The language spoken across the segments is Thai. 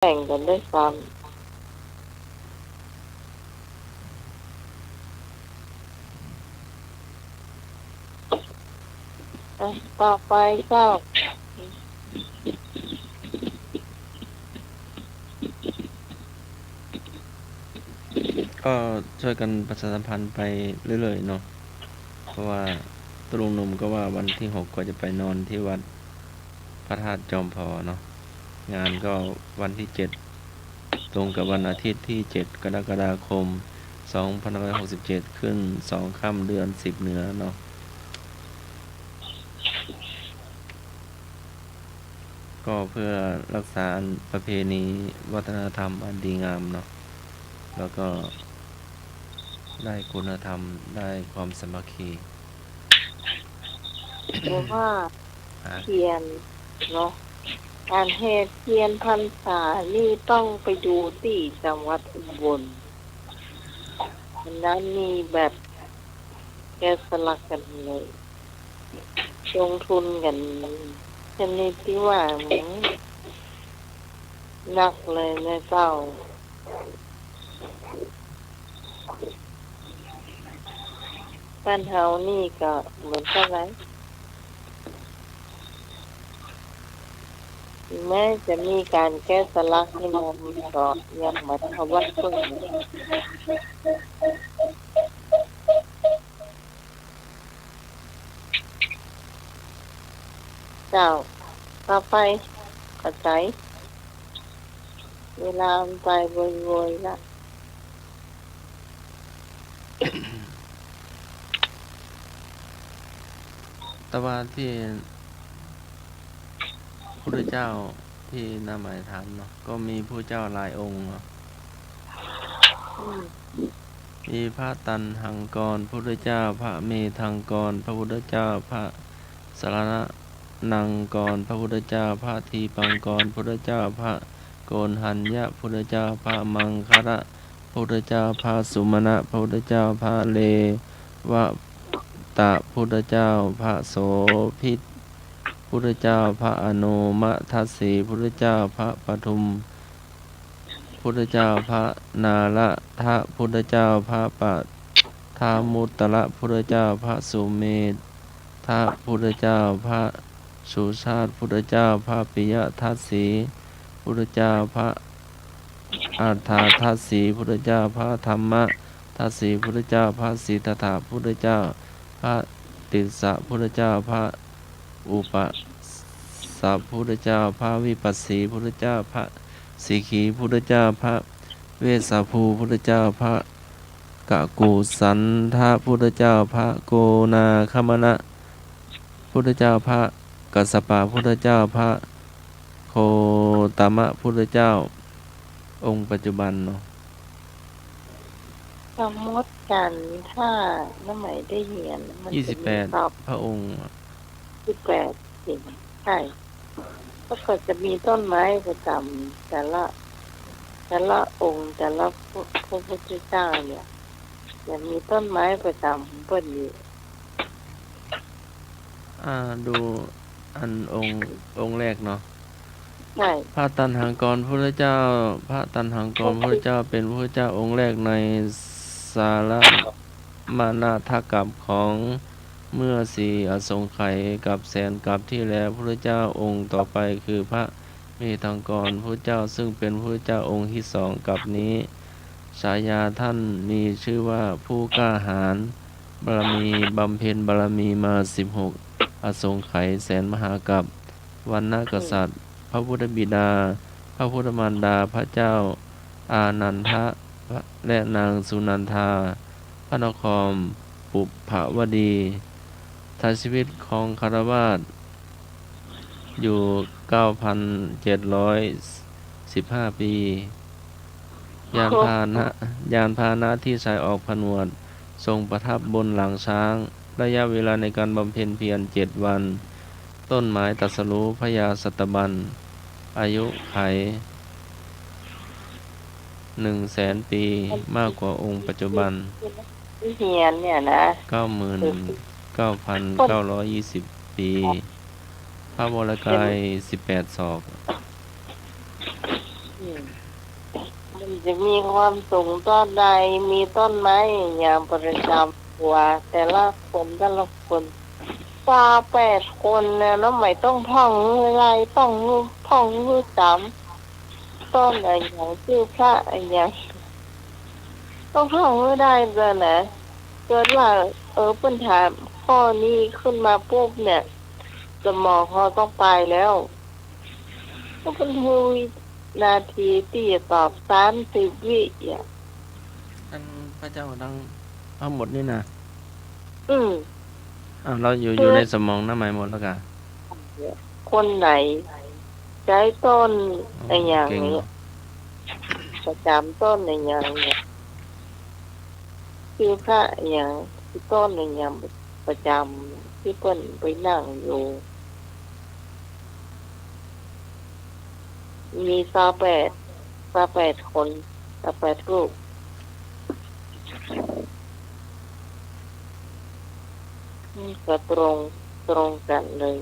แข่งกันด้วยซ้ำต่อไปก็ก็ช่วยกันประชาสัมพันธ์ไปเรื่อยๆเนาะเพราะว่าตวลุงหนุ่มก็ว่าวันที่6ก็จะไปนอนที่วัดพระธาตุจอมพอเนาะงานก็วันที่7ตรงกับวันอาทิตย์ที่7กรกฎาคม2567ขึ้น2ค่ำเดือน10เหนือเนาะก็เพื่อรักษาประเพณีวัฒนธรรมอันดีงามเนาะแล้วก็ได้คุณธรรมได้ความสามัคคีหรือว่าอ่ะเทียนเนาะการแห่เทียนพรรษานี่ต้องไปดูที่จังหวัดอุบลวันนั้นมีแบบแกะสลักกันเลยลงทุนกันชนิดที่ว่าหนักเลยนะเจ้าบ้านเฮานี่ก็เหมือนกันไหมแม้จะมีการแก้สลักให้มันก็ยังเหมือนเขาวัดเพิ่งเจ้าต่อไปปัจจัยเวลามันไปโวยๆละแต่ว่าที่พระพุทธเจ้าที่นำหมายถามเนาะก็มีผู้เจ้าหลายองค์เนาะอืมมีพระตันหังกรพระพุทธเจ้าพระเมธังกรพระพุทธเจ้าพระสารณนังกรพระพุทธเจ้าพระทีปังกรพระพุทธเจ้าพระโกนหัญญะพระพุทธเจ้าพระมังคระพระพุทธเจ้าพระสุมาณะพระพุทธเจ้าพระเลวะตะพระพุทธเจ้าพระโสพิตพุทธเจ้าพระอนุมัทัสสีพุทธเจ้าพระปทุมพุทธเจ้าพระนาละทะพุทธเจ้าพระปะทามุตตระพุทธเจ้าพระสุเมธทะพุทธเจ้าพระสุชาติพุทธเจ้าพระปิยทัสสีพุทธเจ้าพระอัฏฐทัสสีพุทธเจ้าพระธรรมทัสสีพุทธเจ้าพระสีตถาพุทธเจ้าพระติสสะพุทธเจ้าพระอุปสัพพุทธเจ้าพระวิปัสสีพุทธเจ้าพระสีขีพุทธเจ้าพระเวสสาภูพุทธเจ้าพระกะกุสันทะพุทธเจ้าพระโกนาคมณะพุทธเจ้าพระกัสสปะพุทธเจ้าพระโคตมะพุทธเจ้าองค์ปัจจุบันเนาะสมมติกันถ้าน้ำใหม่ได้เหียนมันจะมี28ตอบพระองค์18สิ่งใช่แล้วก็จะมีต้นไม้ประจำแต่ละองค์แต่ละพระพุทธเจ้าเนี่ยจะมีต้นไม้ประจำของเพิ่นอยู่ดูอันองค์แรกเนาะใช่พระตัณหังกรพระพุทธเจ้าพระตัณหังกรพระพุทธเจ้าเป็นพระพุทธเจ้าองค์แรกในสารมานาถกัปของเมื่อสี่อสงไขยกับแสนกับที่แล้วพระพุทธเจ้าองค์ต่อไปคือพระเมธังกรพระพุทธเจ้าซึ่งเป็นพระพุทธเจ้าองค์ที่สองกับนี้ฉายาท่านมีชื่อว่าผู้กล้าหาญบารมีบำเพ็ญบารมีมา16อสงไขยแสนมหากัปวรรณกษัตริย์พระพุทธบิดาพระพุทธมารดาพระเจ้าอานันทะและนางสุนันทาพระนครปุพพวดีทายชีวิตของคฤหัสถ์อยู่ 9,715 ปียานพาหนะที่ใช้ออกผนวดทรงประทับบนหลังช้างระยะเวลาในการบำเพ็ญเพียร7 วันต้นไม้ตรัสรู้พญาสัตบัญอายุไข100,000 ปีมากกว่าองค์ปัจจุบันวิเหียนเนี่ยนะ99,920 ปีพระวรกาย18 ศอก จะมีความสูงต้นใดมีต้นไม้อย่างประจำตัวแต่ละคนปลา8 คนเนี่ยแล้วไม่ต้องท่องอะไรต้องท่องจำต้นอะไรอย่างชื่อพระอะไรอย่างต้องท่องไม่ได้เลยนะเกิดว่าปัญหาข้อนี้ขึ้นมาปุ๊บเนี่ยสมองเขาต้องไปแล้วก็เป็นนาทีที่จะตอบ30 วิอ่ะ อันพระเจ้าดังเอาหมดนี่นะ อืม เราอยู่ในสมองน้ำใหม่หมดแล้วกัน คนไหนใช้ต้นในอย่าง เก่ง นี้ เนาะ ประจำต้นในอย่างนี้คือพระอย่างที่ต้นในอย่างประจำที่เปิ้นไปนั่งอยู่ มี8 คน8 รูปก็ตรงกันเลย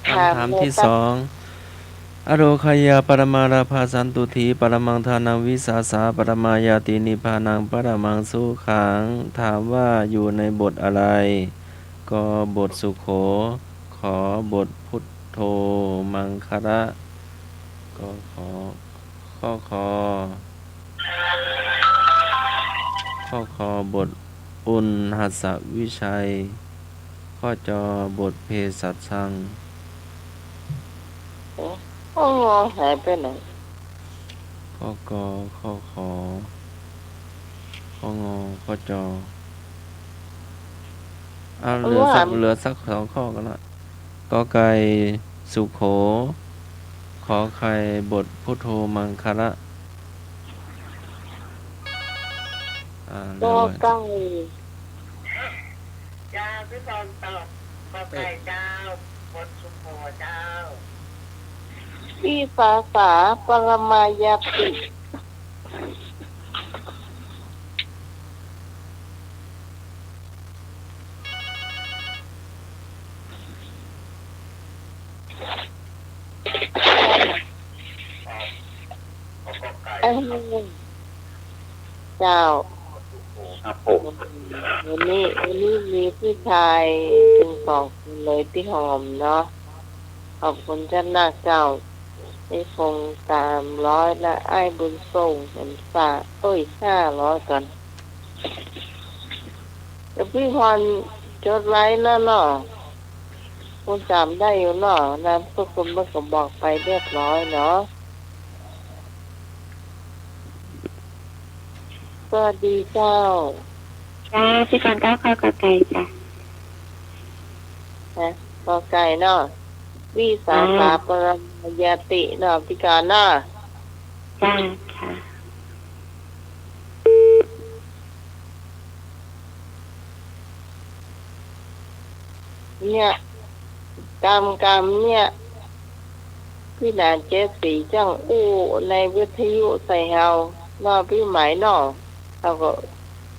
คำถามที่สองอโรคายาปรมาราภาสันตุถีปรมังทานังวิสาสาปรมายาตินิพพานังปรมังสุขังถามว่าอยู่ในบทอะไรก็บทสุโขขอบทพุทโธมังคระก็ข้อคอบทอุณหัสสวิชัยข้อจอบทเพศัชชัง ห้องงอหายไปไหน ข้อกอข้อขอข้องอข้อจอเหลือสัก2 ข้อกันละกอไก่สุโขขอไข่บทพุทโธมังคละเหลื ก็ อไว้ ใกล้ จ้าพี่ตอนตอบก็ไก่เจ้าบทสุโขเจ้า วิสาสาปรมายาติอันนี้เจ้า ครับผม วันนี้มีผู้ชายถึง2 คนเลยที่หอมเนาะขอบคุณเจ้านาคเจ้าได้คง300และไอ้ายบุญส่งเห็นฝาก500กันแต่พี่พรจดไว้แล้วเนาะคุณจำได้อยู่เนาะนามสกุลเมื่อก็บอกไปเรียบร้อยเนาะสวัสดีเจ้า จ้าพี่กรณ์ก้าวข้าวกอไก่จ้ะ นะกอไก่เนาะวิสาสาปรมายาติเนาะพิการเนาะ จ้าค่ะ เนี่ยกรรมเนี่ยพี่นานเจสีจังอู้ในวิทยุใส่เฮาเนาะพี่หมายเนาะเราก็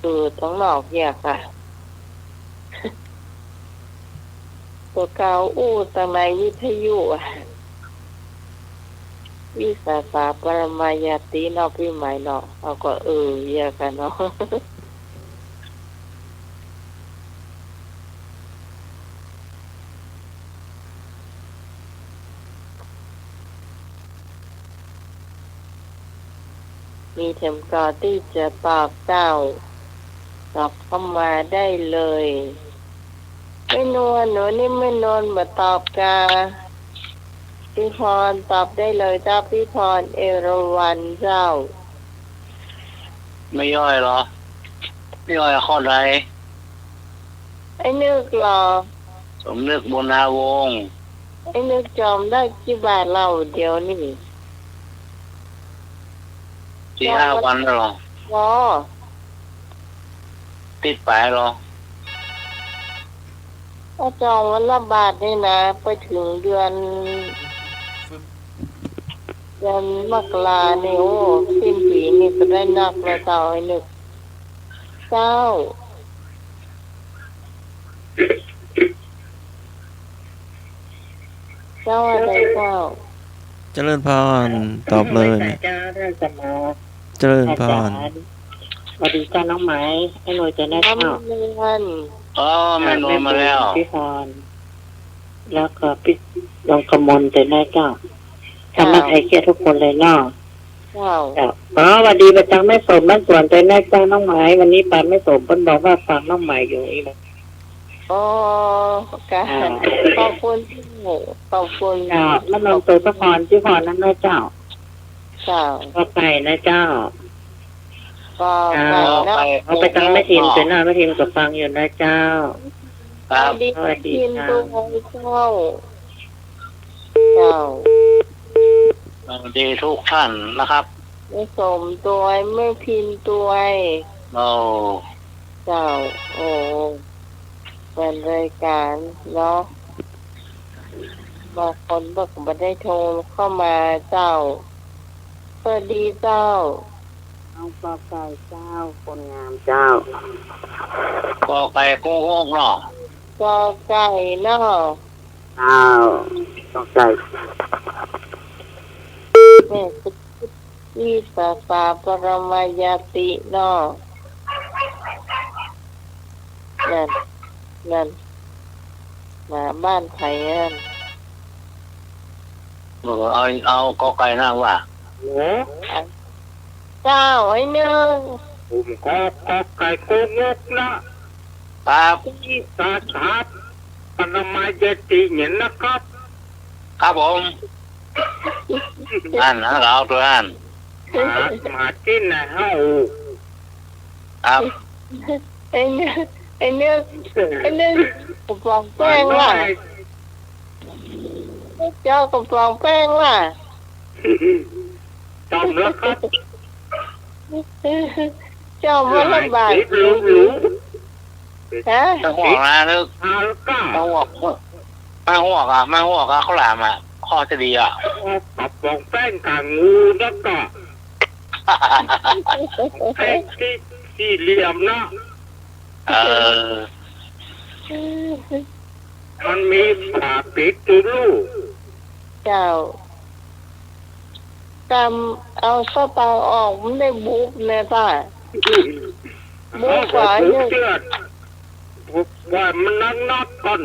ดูทั้งนอกเนี่ยค่ะ ตัวเก่าอู้ตั้งในวิทยุอะวิสาสาปรมายาติเนาะพี่หมายเนาะเราก็แยกกันเนาะ มีเทมกอที่จะตอบเจ้าตอบเข้ามาได้เลยไม่นวลหนูนี่ไม่นวลมาตอบกาพี่พรตอบได้เลยเจ้าพี่พรเอราวัณเจ้า ไม่ย่อยเหรอไม่ย่อยข้อใด ไอ้นึกหรอ สมนึกบุญนาวงศ์ ไอ้นึกจอมได้กี่บาทเราเดียวนี่ 4-5 วันแล้วเหรอ วอ ติดไปเหรอ ถ้าจองวันละบาทนี่นะไปถึงเดือนมกราเนี่ยโอ้สิ้นปีนี่ก็ได้นักแล้วเจ้าไอ้นึกเจ้า เจ้าอะไรเจ้า เจริญพรตอบเลยเนี่ย เจ้าเรื่องสมอ เจริญพร สวัสดีจ้าน้องไหมให้หน่วยจะได้ น้ำ เข้า เงิน อ๋อแม่นวลมาแล้ว พี่พรแล้วก็พี่ลงกมลจะได้เจ้าทำมาไทยเกียรติทุกคนเลยเนาะ เจ้า อ๋อสวัสดีประจังแม่สมบ้านสวนใจแน่เจ้าน้องไหมวันนี้ปาแม่สมเพิ่นบอกว่าฟังน้องไหมอยู่อีกแล้ว โอ้การขอบคุณขอบคุณ เจ้าแล้วลงตัวพระพรพี่พรนั่นนะเจ้า เจ้า ก็ไปนะเจ้า ก็ไปเนาะ เอาไปตั้งแม่ทีมเสร็จแล้วแม่ทีมก็ฟังอยู่นะเจ้า ครับ ดีกินตัวเจ้าเจ้า สวัสดีทุกท่านนะครับ ไม่สมตัวไม่พินตัว โอ้ เจ้า โอ้เป็นรายการเนาะบางคนบอกไม่ได้โทรเข้ามาเจ้าสวัสดีเจ้า น้องปอไก่เจ้าคนงามเจ้า ก็ไปโก้งเนาะ ก็ไก่เนาะ เจ้าต้องใจ แม่สุดวิสาสาปรมายาติเนาะนั่นหมาบ้านไผ่นั่น เอาก็ไก่นั่งว่า เนื้อ เจ้าไอ้เนื้อ ผมก็ไก่โกงกนะครับ ที่สาขาปรมาจารย์เนี่ยนะครับ ครับผมอันนะเราตัวอัน มาที่ไหนเฮา ครับ ไอ้เนื้อกระป๋องแป้งล่ะเจ้ากระป๋องแป้งล่ะ จำแล้วครับ เจ้ามาลำบาก รู้ ฮะ ตั้งหัวนะนึก เอาก็ ตั้งหัวไม่หัวอ่ะไม่หัวอ่ะเขาหลามอ่ะข้อจะดีอ่ะ ปรับปองแป้งกางงูแล้วก็แป้งที่สี่เหลี่ยมนะ เออ มันมีฝาปิดตัวลูก เจ้ากำเอาสตางค์ออกมันได้บุ๊บเนี่ยป่ะ บุกว่าเนี่ยเชือดบุกว่ามันนักก่อน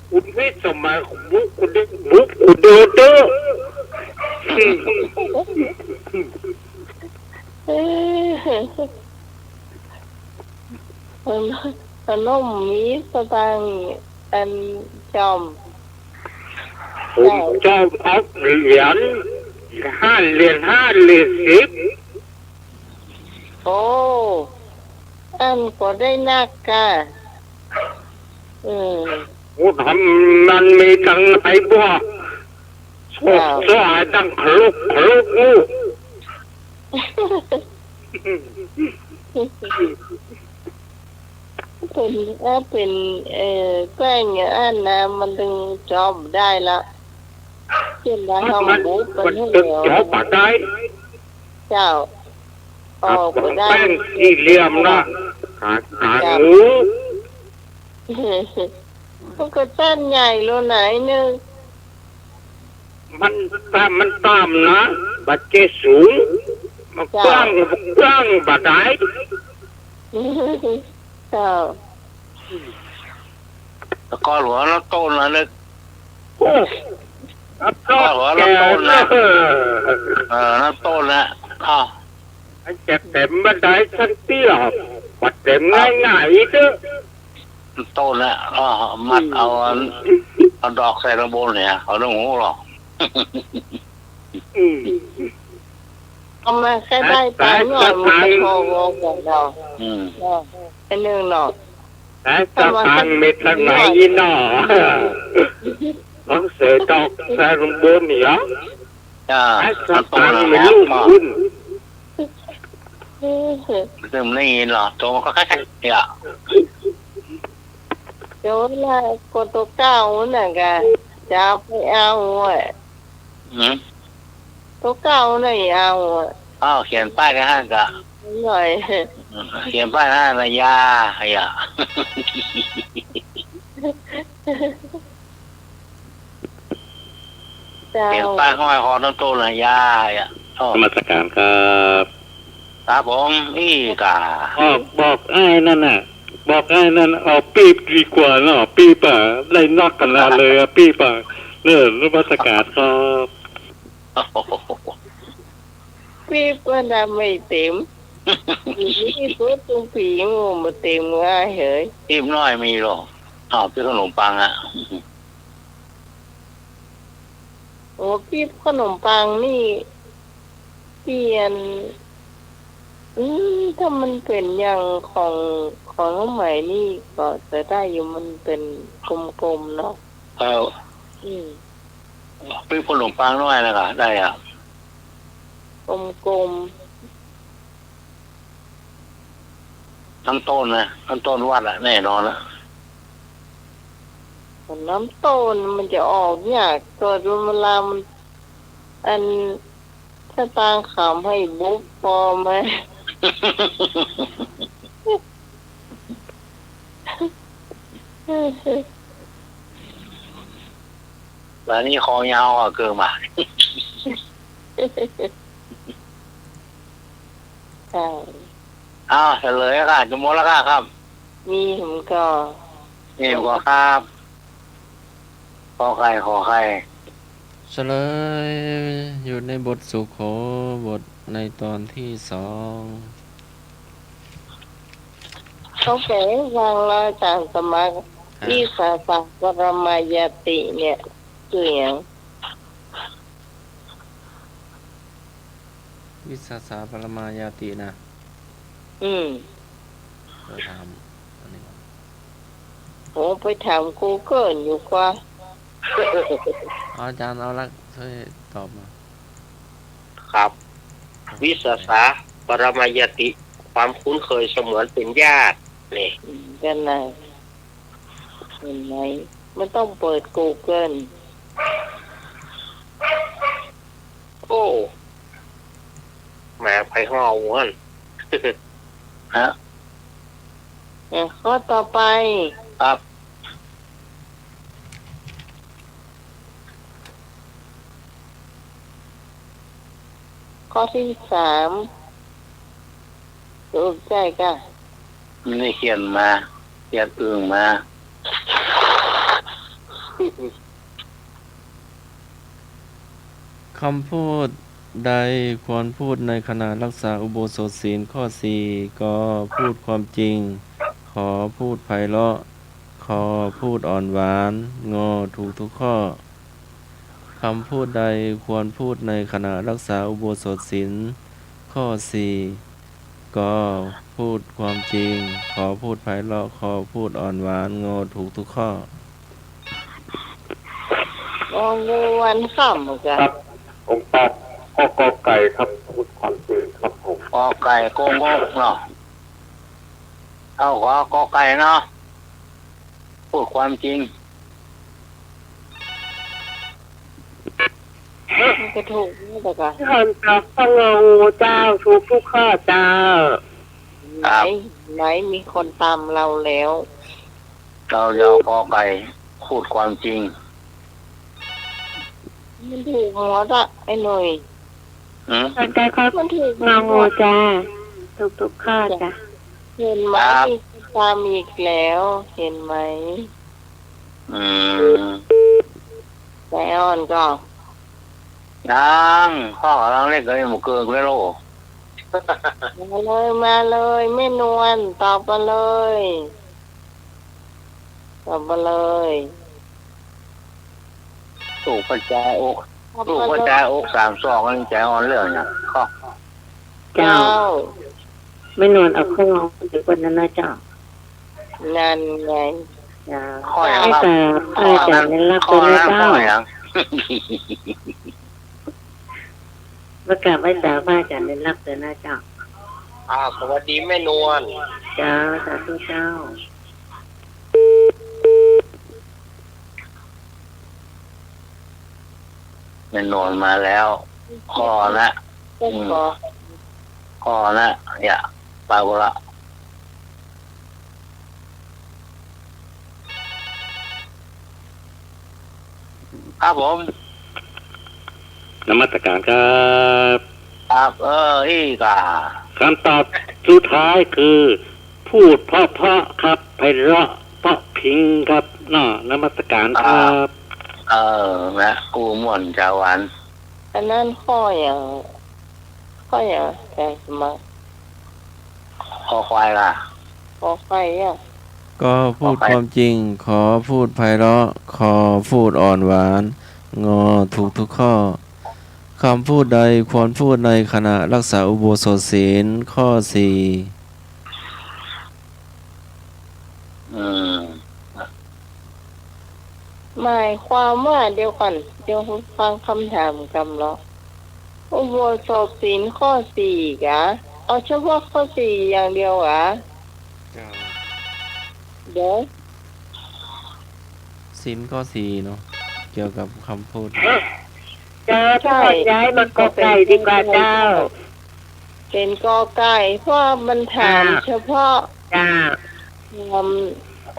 คุณพี่สมัยบุกคุณดิบุกคุณเดือด ขนมมีสตางค์อันจอม ผมชอบเอาเหรียญ5 เหรียญ5 เหรียญ10 โอ้อันก็ได้นักกะโอ้ทำมันมีตังไหนบ่สายดังคลุกงู เป็นแกล้งอย่างนั้นนะมันถึงจอมได้ละเช่นได้ห้อง มัน บุ๊บเป็ มัน น ให้ ตึก เหนียว จอบมาได้ เจ้าออกไปได้ แป้งสี่เหลี่ยมนะกางงู มันก็เต้นใหญ่โลไหนนึง มันตามนะบัดเจสูงมันกว้างบัดได้ เจ้า แล้วก็หลวงแล้วต้นนะนึก โอ้รับรองแกนะ นั่นต้นนะอ้าว เจ็บเต็มบัดได้สักทีหรอบัดเต็มง่ายๆเด้อ ต้นนะอ๋อมัดเอาดอกใส่ลงบนเนี่ยเอาลงหูหรอก เอามาแค่ได้ตายหน่อยมันก็โทรบอกเราไอ้หนึ่งหนอ แต่สะพานมีทางไหนเนาะต้องเสียดอกใส่ลงบนเนี่ย จ้า ไอ้สะ ต้ พาน น นะ มีลูกคุณ ซึมนี่หรอตัวมันก็แค่เนี่ย เดี๋ยวละกดตัวเก้าน่ะกะจะไปเอาตัวเก้าน่ะเอา อ้าวเขียนป้ายกันห้างกะ หน่อย เขียนป้ายนะยาไอ้ยา เจ้า เห็นป้ายห้อยคอต้นโตนะย่าอ่ะโอ้ นมัสการครับ ครับผมอีกา บอกไอ้นั่นน่ะ บอกไอ้นั่นเอาปีบดีกว่าเนาะปีบอ่ะได้นอกกันละเลยอ่ะปีบอ่ะนมัสการครับ พี่ก็ทำไม่เต็มนี่ตัวตรงผีงูมาเต็มง่ายเหย ทีมน้อยมีหรอพี่ขนมปังอ่ะ โอ้พี่ขนมปังนี่เปลี่ยนถ้ามันเป็นอย่างของน้องใหม่นี่ก็จะได้อยู่มันเป็นกลมๆเนาะ อืม พี่ขนมปังน้อยนะคะได้อ่ะ กลม ทั้งต้นนะทั้งต้นวัดอ่ะแน่นอนละ ๆน้ำต้นมันจะออกยากเกิดเวลามันอันถ้าตางขำให้บุ๊บพอไหม แล้วนี่คอยาวอ่ะเกินมา ใช่ เฉลยแล้วค่ะจะหมดแล้วค่ะครับ มีผมก็ นี่ก็ครับขอใคร เฉลยอยู่ในบทสุโขบทในตอนที่สอง เขาแฝงวางลอยตามสมัครที่สาสะปรมายติเนี่ยคืออย่าง วิสาสาปรมายาตินะ เราทำอันนี้ก่อน ผมไปถาม Google อยู่กว่า เอาอาจารย์เอาละช่วยตอบมา ครับ วิสาสะปรมายติ ความคุ้นเคยเสมือนเป็นญาตินี่ กันนะเห็นไหมไม่ต้องเปิด Google โอ้แหมไผ่ห้อวน ฮะ ข้อต่อไป ครับ ข้อที่3ถูกใจกัน นี่เขียนอึ่งมา คำพูดใดควรพูดในขณะรักษาอุโบสถศีลข้อ4ก็พูดความจริง ขอพูดไพเราะขอพูดอ่อนหวานงอถูกทุกข้อคำพูดใดควรพูดในขณะรักษาอุโบสถศีลข้อ4ก็พูดความจริง ขอพูดไพเราะขอพูดอ่อนหวานงอถูกทุกข้อ งองูวันค่ำเหมือนกัน ครับผมตอบข้อกอไก่ครับพูดความจริงครับผม กอไก่โกงกเนาะเอาขอกอไก่เนาะพูดความจริง มันจะถูกนี่แต่กัน ท่านพระพังงเจ้าทุกทุกข้อเจ้า ไหนมีคนตามเราแล้ว เราจะเอากอไก่พูดความจริง มันถูกหัวละไอ้หน่อย ท่านใจครับ มันถูก งองูจ้าทุกทุกข้อจ้า เห็นไหม ครับ มีคนตามอีกแล้ว เห็นไหม อืม แต่อ่อนก็ ยังพ่อกำลังเล่นกับไอ้หมูเกิงเลยโล มาเลยไม่นวลตอบมาเลยตอบมาเลย ถูกกระจายอก ตอบ ถูก มาก ระ เลย จายอก3 ศอกนั่นใจอ่อนเรื่องเนี่ยข้อ เจ้า เจ้า ไม่นอนเอาข้องอหรือคนนั้นนะเจ้า นั่นไง เจ้า ข้ออย่าง ให้ ครับ แต่ให้แต่ในรัก ข้อ ตัวนะ นั้น เจ้า ข้ออย่าง ประกาศไว้แต่ว่าจะในรักตัวนะเจ้า สวัสดีแม่นวล เจ้าสาธุเจ้า มันนอนมาแล้วข้อละ ก็ขอ ข้อละอย่าปาวละครับผม นมัสการครับ ครับอีกอ่ะ คำตอบสุดท้ายคือ พูดเพราะๆครับไพเราะเพราะพริงครับน้อนมัสการครับ นะกูม่วนจาวัน อันนั้นข้ออย่างแต่สมัคร คอควายล่ะ ขอไฟอ่ะ ก็พูดความจริง ขอพูดไพเราะ ขอพูดอ่อนหวาน งอถูกทุกข้อ คำพูดใดควรพูดในขณะรักษาอุโบสถศีลข้อสี่ อืม หมายความว่าเดียวกันเดี๋ยวฟังคำถามกันเนาะอุโบสถศีลข้อสี่กะเอาเฉพาะข้อสี่อย่างเดียวอ่ะเดี๋ยว ศีลข้อสี่เนาะเกี่ยวกับคำพูด เจ้าถ้าย้ายมากอไก่ดีกว่าเจ้า เป็นกอไก่เพราะมันถามเฉพาะ จ้า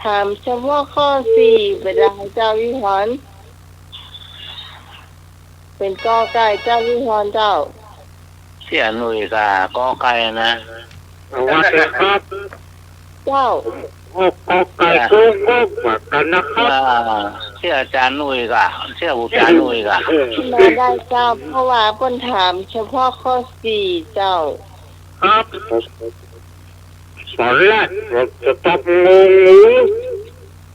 ถามเฉพาะข้อสี่ไปได้เจ้าวิหารเป็นกอไก่เจ้าวิหารเจ้า เสียหนุ่ยกะกอไก่นะ ว่าแต่ครับ เจ้า โอ้กอไก่โกงกว่ากันนะครับ เสียอาจารย์หนุ่ยกะเสียอาจารย์หนุ่ยกะ มาได้เจ้าเพราะว่าเพิ่นถามเฉพาะข้อสี่เจ้า ครับตอนแรกเราจะต้องงง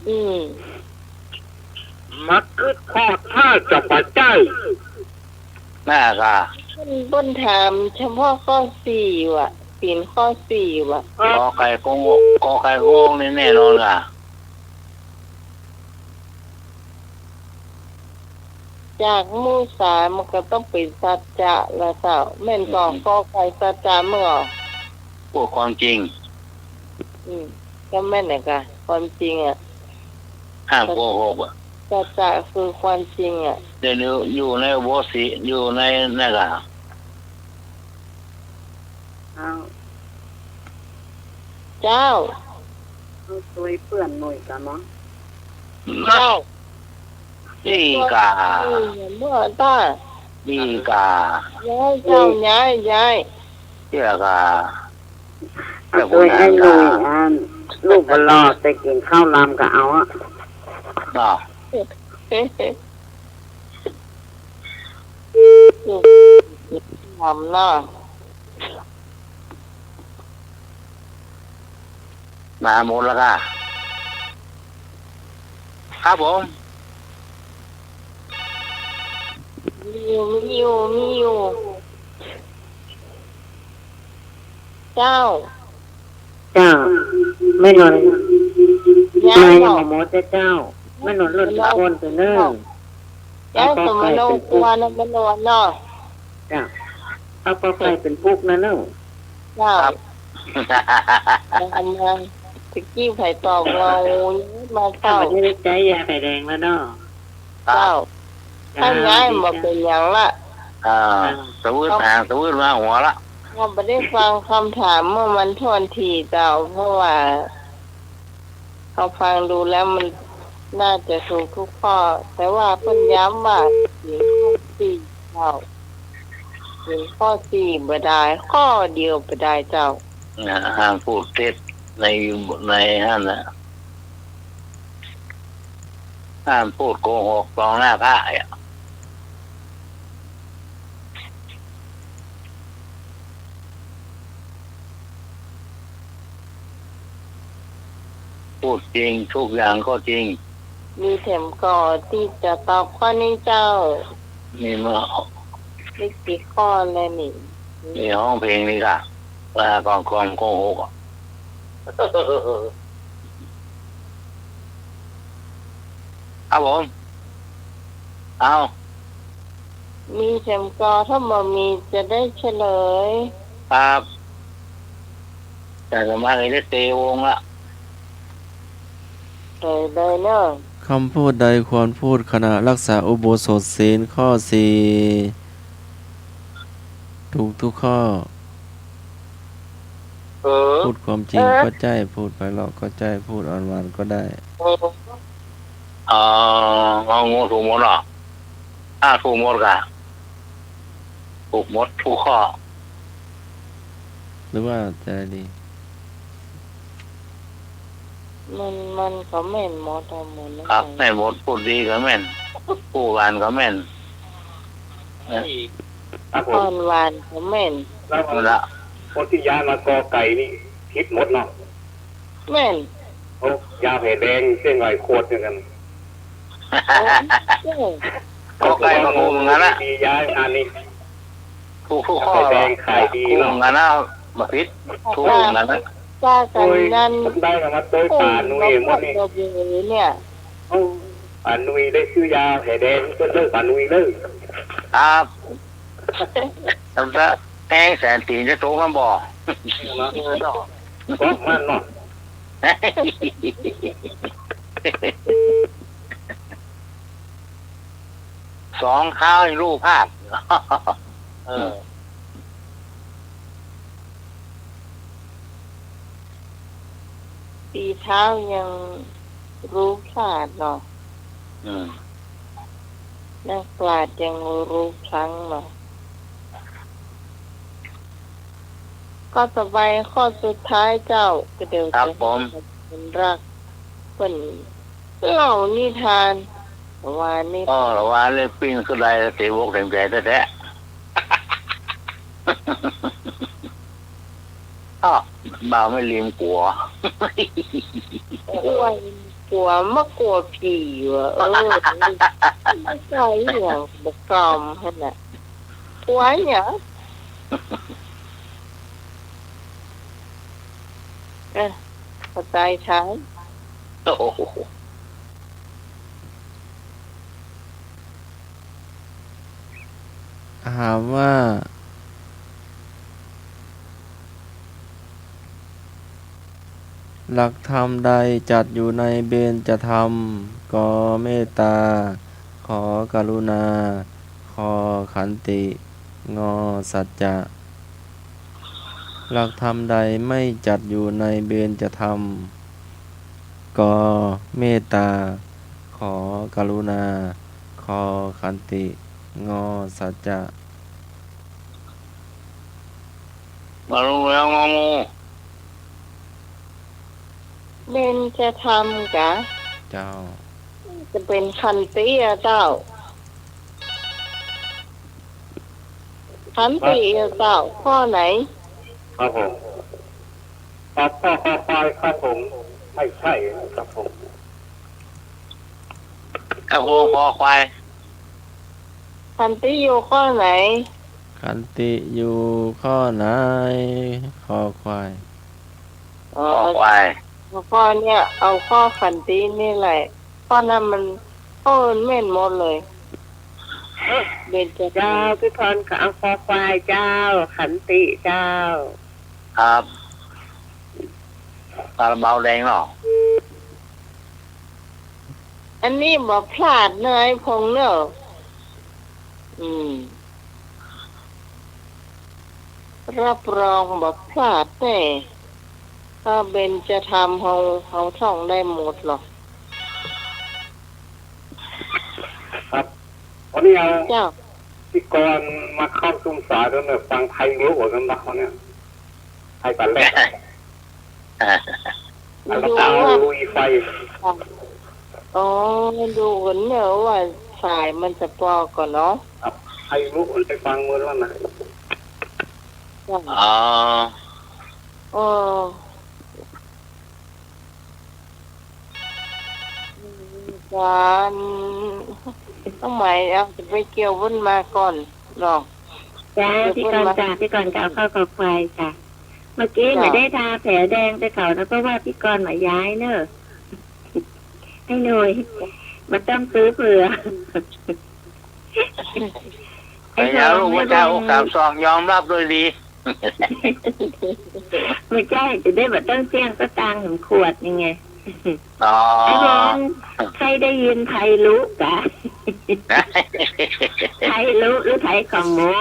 อืม มักคือข้อท่าจะปัจจัย น่ากะ เพิ่นถามเฉพาะข้อสี่ว่ะศีลข้อสี่ว่ะ กอไก่โกงกอไก่โกงนี่แน่นอนกะ จากมูสามันก็ต้องเป็นสัจจะละเจ้าแม่นกอกอไก่สัจจะเมื่อ พูดความจริง ก็แม่นน่ะกะความจริงอ่ะ ห้ามโกหกอ่ะ สัจจะคือความจริงอ่ะ เดี๋ยวนี้อยู่ในโบสถ์อยู่ในนั่นกะ เอา เจ้า เอาตัวเปื่อนหน่อยกันเนาะ เจ้า นี่กะ เมื่อตา นี่กะ ย้ายเจ้าย้าย เสียกะ เอาตัวไอ้หน่อยอันลูกบลอดแต่กินข้าวลำก็เอาอ่ะ เนาะ เฮ้ทำหน้า มาหมดแล้วกะครับผม มีอยู่เจ้า เจ้า ไม่นอน ย้า ไม่ ย ยัง เนาะ หมดเจ้า ไม่นอนรถทุกคนตัวเนิ่ง ย้ายสมโนกวนมันนอนเนาะ เจ้าเอากอไก่เป็นปุ๊กนะเนิ่ง เจ้าอันนั้นตะกี้ไผ่ตอกเรามา ถ้า เจ้า มันไม่ได้ใจยาไข่แดงแล้วเนาะ เจ้าถ้าย้ายมาเป็นอย่างละ สวิตมาหัวละ เราไม่ได้ฟังคำถามเมื่อมันทวนทีเจ้าเพราะว่าเขาฟังดูแล้วมันน่าจะถูกทุกข้อ แต่ว่าเพิ่นย้ำว่าศีลข้อสี่เจ้าศีลข้อสี่บ่ได้ข้อเดียวบ่ได้เจ้า ห้ามพูดเท็จในห้ามนะห้ามพูดโกหกตรงหน้าพระอ่ะพูดจริงทุกอย่างก็จริง มีเข็มก่อที่จะตอบข้อนี้เจ้า มีเมื่อ มีกี่ข้อแล้วนี่ มีห้องเพลงนี่ค่ะว่าก่อนความโกหกอ่ะครับผมเอา มีเข็มก่อถ้าบ่มีจะได้เฉลย ครับแต่สมัครได้เตะวงละ เลยเนอะ คำพูดใดควรพูดขณะรักษาอุโบสถศีลข้อสี่ถูกทุกข้อ พูดความจริงก็ใจพูดไพเราะก็ใจพูดอ่อนหวานก็ได้ เอางูถูกหมดเหรอถูกหมดกะ ถูกหมดทุกข้อ หรือว่าจะดี มันก็แม่นหมอทำหมดนะครับ แม่นหมดพูดดีก็แม่นผู้วานก็แม่น ครับผ อ่อ ม นหวานก็แม่น แล้ว นั่นละ คนที่ย้ายมากอไก่นี่คิดหมดเนาะ แม่น โอ้ยาแผ่แดงเส้นไหวโคตรเหมือนกัน โอ้ ก็ไก่ก็งงงั้นนะ ดีย้ายงานนี้ ทุกข้อ แดงขายดี ง เนาะ งงั้นนะมาพิษทุกงั้นนะ ป้ากันนั่น ได้มาโต้ยป่านุยหมดนี่ เราอยู่เนี่ย โอ้ป่านุยได้ซื้อยาแผ่แดงก็เลิกป่านุยเลิก ครับตั้งแต่แห้งแสนตีนจะโตมาบ่ ก็มันเนาะ สองข้าวให้รูปภาพเออ ปีเท้ายังรู้พลาดเนาะ อืม นักปราชญ์ยังรู้พลั้งเนาะก็ต่อไปข้อสุดท้ายเจ้าก็เดี๋ยว ครับ จะ ผม เป็นรักเป็นเล่านิทานว่านี่ อ๋อระว่าเล่นปิ้งคือไรเตะวกเต็มใจแท้ๆอ๋อบ่าวไม่ลืมกลัว กลัวมากกลัวผีวะไม่ใช่อย่างบกกอมขนาดกลัวเนี่ยเข้าใจใช่ โอ้โห ถามว่า หลักธรรมใดจัดอยู่ในเบญจธรรมก็เมตตา ขอกรุณา ขอขันติ งอสัจจะ หลักธรรมใดไม่จัดอยู่ในเบญจธรรมก็เมตตา ขอกรุณา ขอขันติ งอสัจจะ มาลงแล้วงองู เบนจะทำกะ เจ้า จะเป็นคันติอะเจ้าคันติอะเจ้าข้อไหน ครับผมตอบข้อควายครับผมไม่ใช่ครับผม ไอ้โหคอควาย คันติอยู่ข้อไหน ขันติอยู่ข้อไหนคอควาย อ๋อ คอควาย ข้อเนี่ยเอาข้อขันตินี่แหละข้อนั้นมันข้ออื่นแม่นหมดเลยเบนจะ เจ้าพี่พรก็เอาคอควายเจ้า ขันติเจ้า ครับคาราบาวแดงเนาะ อันนี้บอกพลาดเลยพงเนอะรับรองบอกพลาดแน่ถ้าเบนจะทำเขาท่องได้หมดหรอก ครับวันนี้เอา เจ้า พี่กรณ์มาเข้าซุ้มสาด้วยเนี่ยฟังไทยรู้หัวกันบ้างเนี่ยไทยปันแรกแล้ว ดู ก็ ว่า ลุยไฟ อ๋อดูกันเนอะว่าสายมันจะปอก่อนเนาะ ครับไทยรู้ไปฟังมือแล้วนะ จ้ะ อ๋อ อ๋อการต้องหมายเอาจะไปเกี่ยววุ่นมาก่อนเนาะ จ้าพี่กรณ์จ้าพี่กรณ์จะเอาเข้าคอควายจ้ะเมื่อกี้ไม่ได้ทาแผลแดงไปเขานะเพราะว่าพี่กรณ์มาย้ายเนอะให้หน่อยมันต้องซื้อเผื่อ ไอ้ยาลูกว่าเจ้าอกสามซองยอมรับโดยดี ไม่ใช่จะได้แบบต้องเสี่ยงก็ตังค์ถึงขวดยังไง อ๋อ ไอ้น้องใครได้ยินไทยรู้กะ ไทยรู้หรือไทยของหมู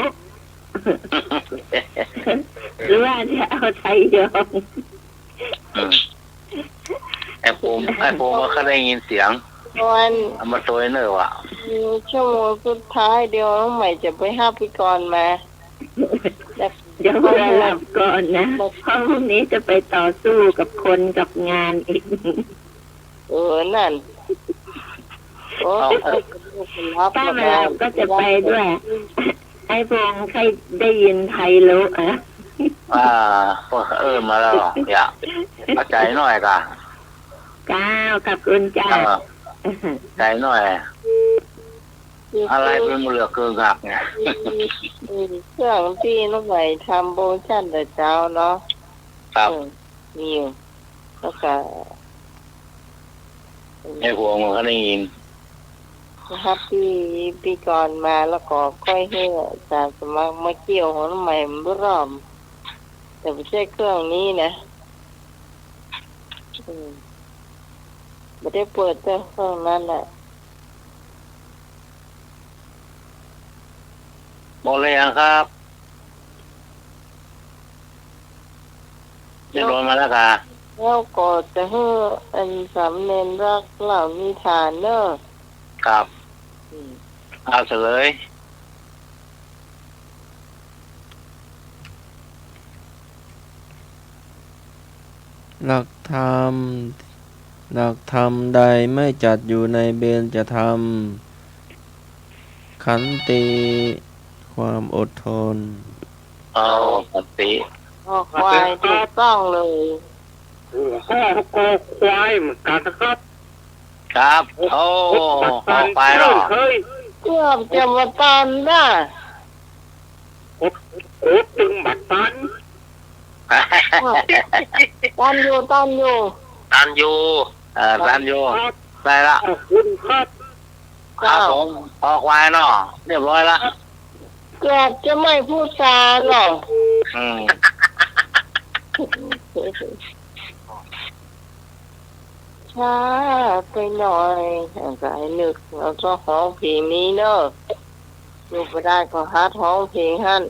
หรือว่าจะเอาไทยยอง ไอ้ปูมันเขาได้ยินเสียง วัน เอามาตัวเนอร์ว่ะ ชั่วโมงสุดท้ายเดี๋ยวน้องใหม่จะไปห้าพี่กรณ์มา เดี๋ยวเวลาหลับก่อนนะเพราะพรุ่งนี้จะไปต่อสู้กับคนกับงานอีก นั่นโอ้รับ ป้ามาหลับก็จะไปด้วย ไอ้พงใครได้ยินไทยรู้อ่ะ มาแล้วอยากเข้าใจหน่อยกะ ก้าวกับคุณจ้า ใจหน่อย อะไรเป็นเหลือเกินหักเนี่ย เครื่องที่น้องใหม่ทำโปรโมชั่นแต่เช้าเนาะ ครับ มีอยู่แล้วก็ ให้พวงมันก็ได้ยิน นะครับพี่ก่อนมาแล้วก็ค่อยให้สารสมัครมาเกี่ยวของน้องใหม่มันรอบแต่ไม่ใช่เครื่องนี้นะไม่ได้เปิดแต่เครื่องนั้นแหละ บอกเลยยังครับจะโดนมาแล้วกะ แล้วก็จะให้อันสำเนียนรักเหล่านิทานเนอะ ครับเอาเฉลย หลักธรรมใดไม่จัดอยู่ในเบญจธรรม ขันติความอดทน เอาปฏิ ออกควายถูกต้องเลย ข้อก็ควายเหมือนกันนะครับ ครับโอ้ออกไปหรอ เฮ้ย เกือบจะมาตันนะ โคตรตึงบัดตัน ตันอยู่ ตันยู สันโยได้ละ ขอบคุณครับ ครับผมออกไว้เนาะเรียบร้อยละ เกือบจะไม่พูดจาหรอก ช้าไปหน่อยกายนึกแล้วก็ห้องเพลงนี้เนอะอยู่ไม่ได้ก็ฮัดห้องเพลงฮั่น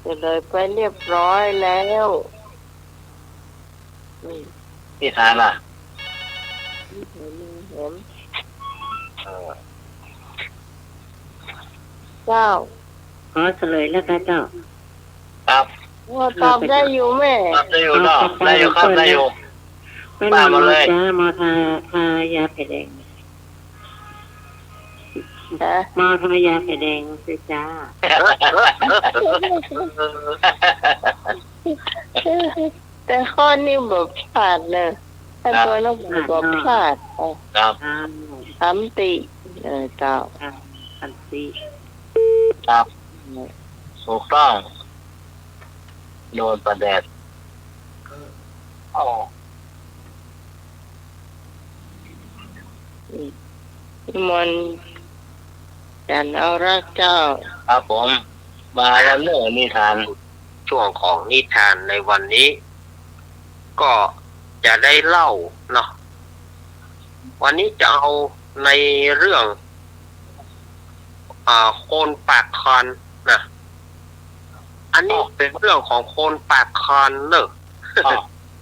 จะเลยไปเรียบร้อยแล้วนี่ พี่ทานอ่ะ เห็นเจ้า ขอเฉลยแล้วกันเจ้า ครับ ว่าตอบได้อยู่แม่ ได้อยู่เนาะได้อยู่ครับได้อยู่ ไม่ ป้ามาเลย จ้ามอทายาไข่แดง ฮะ มอทายาไข่แดงสิจ้า แต่ข้อนี้แบบพลาดเลยถ้าตัวน้องบอกพลาด ครับ ทำติเจ้า อันซี ครับถูกต้องโดนประแดดอ๋อ มันจันเอารักเจ้า ครับผมมาแล้วเรื่องนิทาน ช่วงของนิทานในวันนี้ ก็จะได้เล่าเนาะวันนี้จะเอาในเรื่องโคนปากคอนนะอันนี้เป็นเรื่องของโคนปากคอนเนอะ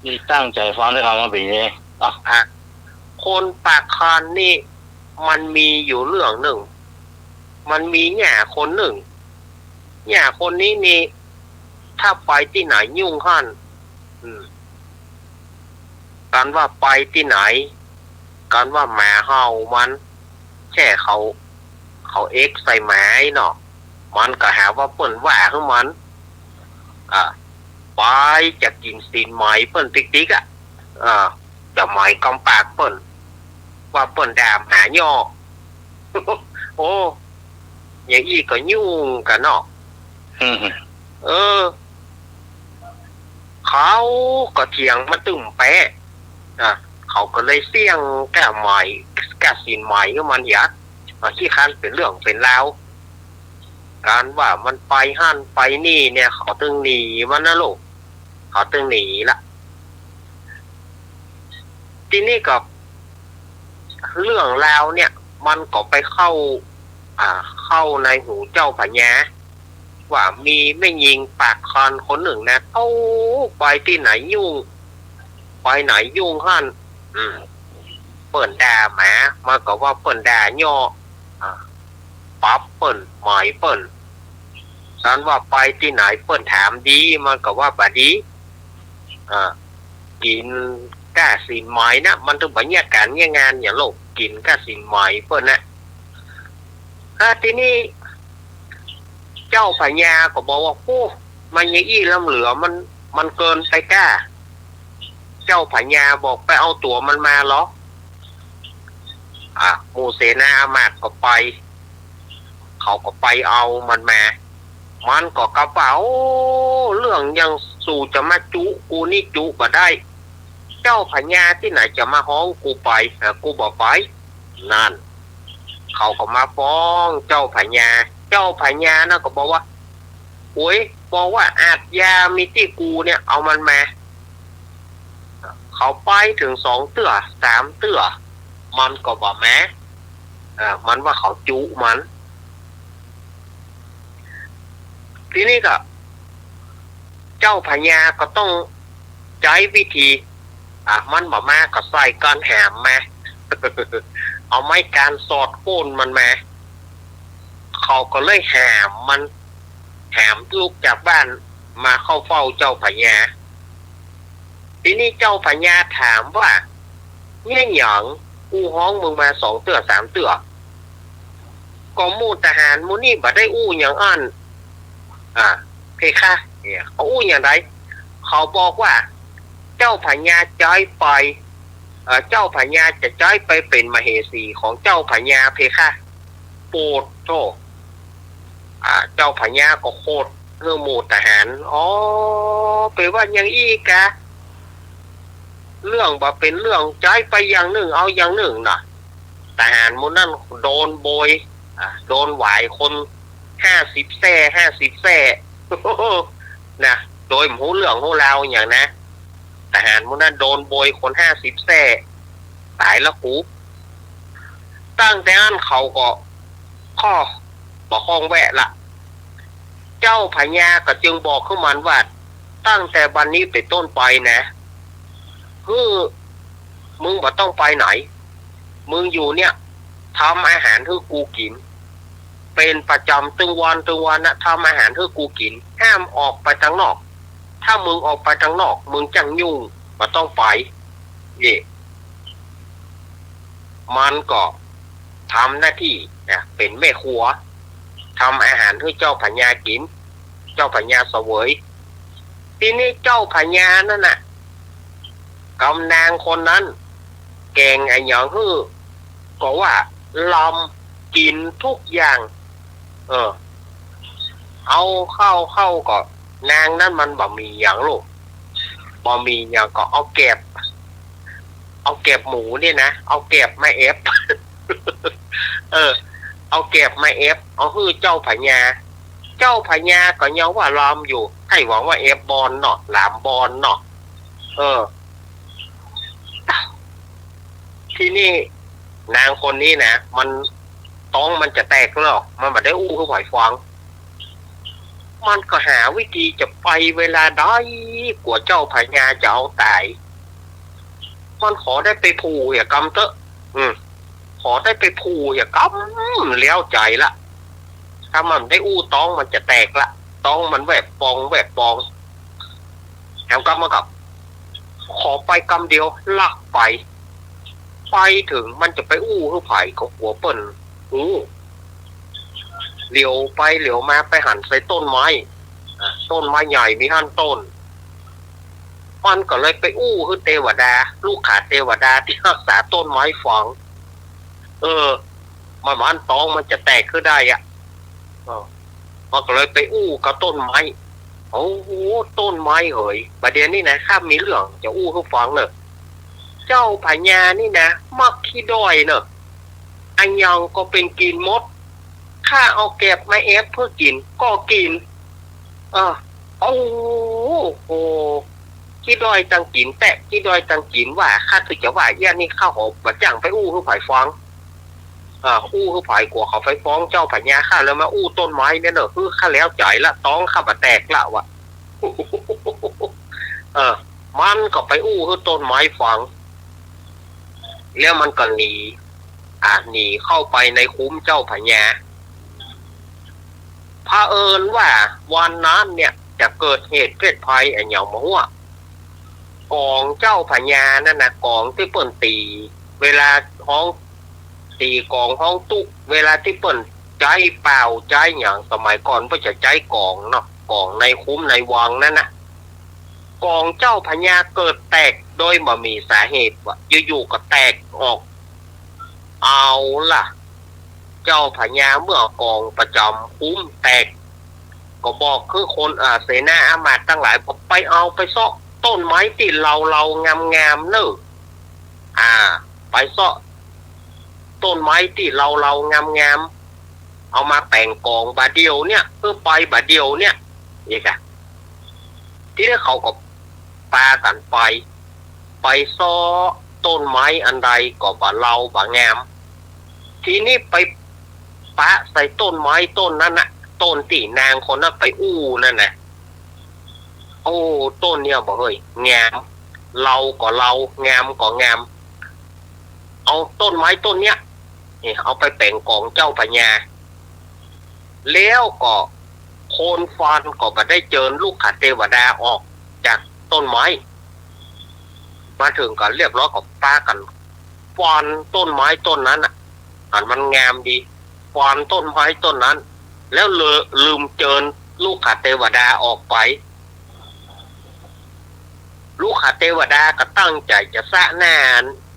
นี่ตั้งใจฟังได้คำว่าเป็นยังไง โคนปากคอนนี่มันมีอยู่เรื่องหนึ่ง มันมีแง่คนหนึ่งแง่คนนี้นี่ถ้าไปที่ไหนยุ่งขั้นการว่าไปที่ไหนการว่าแหมาเห่ามันแค่เขาเอ็กใส่แหมาเนาะมันก็หาว่าเปิ้นว่าของมันไปจะกินซีนไหมเปิ้นติ๊กๆจะไหมกำปากเปิ้นว่าเปิ้นด่าหาย่อ โอ้อย่างอี้ก็ยุ่งกันเนาะเขาก็เถียงมาตึมแปะเขาก็เลยเสี่ยงแก้ใหม่แก้สินใหม่ก็มันอยากขี้คันเป็นเรื่องเป็นราวการว่ามันไปหั่นไปนี่เนี่ยเขาตึงหนีมันนะลูกเขาตึงหนีละทีนี้ก็เรื่องราวเนี่ยมันก็ไปเข้าในหูเจ้าพญาว่ามีแม่หญิงปากคอนคนหนึ่งนะไปที่ไหนยุ่งไปไหนยุ่งหั่นเปิ่นด่าหมามาก็ว่าเปิ่นด่าย่อ ปั๊บเปิ้นหมายเปิ้นสันว่าไปที่ไหนเปิ้นถามดีมันก็ว่าบดีกินก้าสินหมายนะมันถึงบัญญัติการงานอย่างโลกกินก้าสินหมายเปิ้นนะทีนี้เจ้าพญาก็บอกว่าโอ้มันยังอี้ล้ำเหลือมันเกินไปก้าเจ้าพญาบอกไปเอาตัวมันมาเหรอหมู่เสนาอามาตย์ก็ไปเขาก็ไปเอามันมามันก็กระเป๋าเรื่องยังสู่จะมาจุกูนี่จุบ่ได้เจ้าพญาที่ไหนจะมาฮ้องกูไปกูบอกไปนั่นเขาก็มาฟ้องเจ้าพญานะก็บอกว่าโอ้ยบอกว่าอาจยามีที่กูเนี่ยเอามันมาเขาไปถึง2 เตื้อ 3 เตื้อมันก็บอกแม้มันว่าเขาจุมันทีนี้ก็เจ้าพญาก็ต้องใช้วิธีมันบอกมาก็ใส่ก้อนแหมมา เอาไม้การสอดโค่นมันมาเขาก็เลยแหมลูกจากบ้านมาเข้าเฝ้าเจ้าพญาทีนี้เจ้าพญาถามว่าเนี่ยหยังกูฮ้องมึงมา2 เตื้อ 3 เตื้อก็มูทหารมูนี่บ่ได้อู้อย่างอันเพคะเนี่ยเขาอู้อย่างไรเขาบอกว่าเจ้าพญาจ้อยไปเจ้าพญาจะจ้อยไปเป็นมเหสีของเจ้าพญาเพคะโปรดโทเจ้าพญาก็โคตรเรื่องหมู่ทหารไปว่าอย่างอีกะเรื่องบ่เป็นเรื่องจ้อยไปอย่างหนึ่งเอาอย่างหนึ่งน่ะทหารมูนั่นโดนโบยโดนหวายคน50 แส่นะโดยหูเหลืองหูลาวอย่างนะทหารมูนั่นโดนโบยคน50 แส่ตายแล้วกูตั้งแต่นั้นเขาก็ข้อบอกคองแวะละเจ้าพญาก็จึงบอกขึ้นมันว่าตั้งแต่บัดนี้เป็นต้นไปนะมึงบ่ต้องไปไหนมึงอยู่เนี่ยทำอาหารให้กูกินเป็นประจำตึงวันนะทำอาหารให้กูกินห้ามออกไปทางนอกถ้ามึงออกไปทางนอกมึงจังยุ่งบ่ต้องไปมันก็ทำหน้าที่เป็นแม่ครัวทำอาหารให้เจ้าพญากินเจ้าพญาเสวยทีนี้เจ้าพญานั่นน่ะกำนางคนนั้นแกงไอ้หยังฮื้อก็ว่าลำกินทุกอย่างเอาเข้าก็นางนั้นมันบ่มีอย่างลูกบ่มีอย่างก็เอาเก็บหมูเนี่ยนะเอาเก็บมาเอฟ เอาเก็บมาเอฟเอาฮื้อเจ้าพญาก็ยังว่าลำอยู่ให้หวังว่าเอฟบอลเนาะหลามบอลเนาะที่นี่นางคนนี้นะมันต้องมันจะแตกหรอกมันไม่ได้อู้เขาไหวฟังมันก็หาวิธีจะไปเวลาได้กว่าเจ้าพญาจะเอาตายมันขอได้ไปผูอย่ากำเตอะขอได้ไปผูอย่ากำเลี้ยวใจละถ้ามันได้อู้ต้องมันจะแตกละต้องมันแวบปองแถมกำมากับขอไปกำเดียวลักไปถึงมันจะไปอู้คือไผ่ก็หัวเปิ่นเหลียวไปเหลียวมาไปหันใส่ต้นไม้ใหญ่มี5 ต้นมันก็เลยไปอู้คือเทวดาลูกขาเทวดาที่รักษาต้นไม้ฝังมันตองมันจะแตกขึ้นได้มันก็เลยไปอู้กับต้นไม้โอ้โหต้นไม้เหยประเดี๋ยวนี้นะข้ามีเรื่องจะอู้คือฟังเลยเจ้าพญานี่นะมักขี้ด้อยเนอะอันยังก็เป็นกินมดข้าเอาเก็บมาเอฟเพื่อกินก็กินโอ้โหขี้ด้อยตังกินแต่ขี้ด้อยตังกินว่าข้าถือจะว่าย่านี่ข้าหอบบัดจังไปอู้คือไผ่ฟังอู้คือไผ่กลัวเขาไฟฟ้องเจ้าพญาข้าแล้วมาอู้ต้นไม้เนี่ยเนอะคือข้าแล้วจ่ายละต้องข้าบัดแตกละวะ มันก็ไปอู้คือต้นไม้ฟังแล้วมันก็หนีเข้าไปในคุ้มเจ้าพญา เผอิญว่าวันนั้นเนี่ยจะเกิดเหตุเพศภัยไอ้เหยามาหัวกองเจ้าพญานั่นนะกองที่เปิ่นตีเวลาห้องตีกองห้องตุกเวลาที่เปิ่นใจเปล่าใจอย่างสมัยก่อนก็จะใจกองเนาะกองในคุ้มในวังนั่นนะกองเจ้าพญาเกิดแตกโดยบ่มีสาเหตุว่าอยู่ๆก็แตกออกเอาล่ะเจ้าพญาเมื่อกองประจำคุ้มแตกก็บอกคือคนเสนาอามาตย์ทั้งหลายบอกไปเอาไปเซาะต้นไม้ที่เรางามๆเนอะไปเซาะต้นไม้ที่เรางามๆเอามาแต่งกองบาเดียวเนี่ยเพื่อไปบาเดียวเนี่ยนี่ค่ะที่นี่เขาก็ปากันไปเซาะต้นไม้อันใดก็บ่เราบ่งามทีนี้ไปปะใส่ต้นไม้ต้นนั้นน่ะต้นที่นางคนนั้นไปอู้นั่นน่ะโอ้ต้นเนี่ยบอกเฮ้ยงามเราก็เรางามก็งามเอาต้นไม้ต้นเนี้ยนี่เอาไปแต่งกองเจ้าพญาแล้วก็โคนฟานก็มาได้เจิญลูกขเทวดาออกจากต้นไม้มาถึงกันเรียบร้อยกับป้ากันฟานต้นไม้ต้นนั้นอ่ะมันงามดีฟานต้นไม้ต้นนั้นแล้วลืมเจิญลูกขเทวดาออกไปลูกขเทวดาก็ตั้งใจจะสะหน้า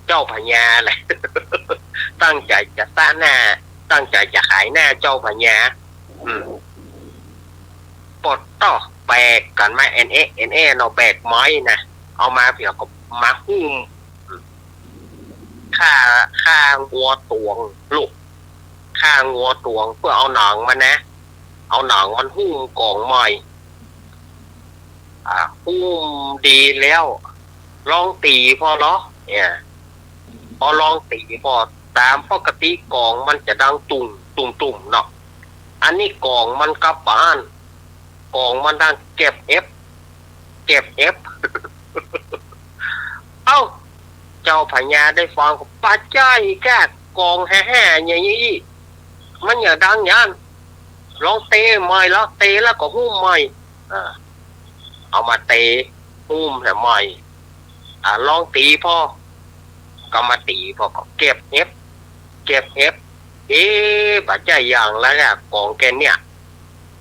เจ้าพญาแหละ ตั้งใจจะสะหน้าตั้งใจจะขายหน้าเจ้าพญาปลดต่อแบกกันมาเอ็นเอเนาะแบกไม้นะเอามาเผื่อกับมาหุ้มฆ่างัวตวงลูกฆ่างัวตวงเพื่อเอาหนังมันนะเอาหนังมันหุ้มกองไม้หุ้มดีแล้วลองตีพอเหรอเนี่ยพอลองตีพอตามปกติกองมันจะดังตุ่มเนาะอันนี้กองมันกลับบ้านกองมันดังเก็บเอฟ เอ้าเจ้าพญาได้ฟังก็ป้าจ้อยแก่กองแห่อย่างนี้มันอย่าดังยันลองเตะใหม่แล้วเตะแล้วก็หุ้มใหม่เอามาเตะหุ้มแต่ใหม่ลองตีพ่อก็มาตีพ่อก็เก็บเอฟป้าจ้อยอย่างแล้วอะกองแกเนี่ย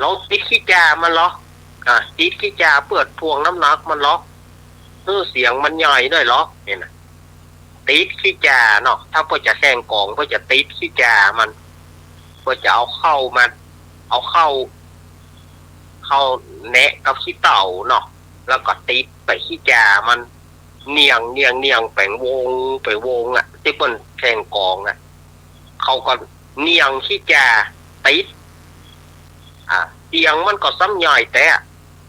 ลองติดขี้จามันเหรอติดขี้จาเปิดพวงน้ำหนักมันเหรอเสียงมันใหญ่ด้วยเหรอเนี่ยนะติดขี้จาเนาะถ้าเพื่อจะแซงกองเพื่อจะติดขี้จามันเพื่อจะเอาเข้าแนะกับขี้เต่าเนาะแล้วก็ติดไปขี้จามันเนียงแปงวงที่เปิ้นแซงกองเขาก็เนียงขี้จาติดเสียงมันก็ซ้ำใหญ่แต่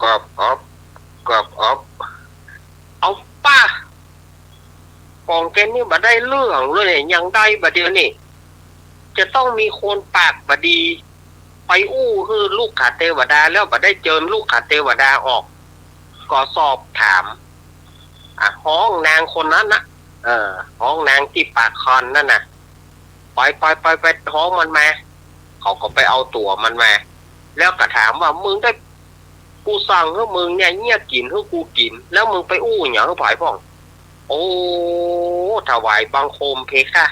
กรอบเอาป้ากองแกนี่บ่ได้เรื่องเลยยังได้บ่เดียวนี่จะต้องมีคนปากบ่ดีไปอู้คือลูกขาเทวดาแล้วบ่ได้เจอลูกขาเทวดาออกก็สอบถามห้องนางคนนั้นนะห้องนางที่ปากคอนนั่นน่ะไปท้องมันมาเขาก็ไปเอาตัวมันมาแล้วก็ถามว่ามึงได้กูสั่งให้มึงเนี่ยเงียบกินให้กูกินแล้วมึงไปอู้อย่างให้ผายพ่องโอ้ถวายบังคมเพคะ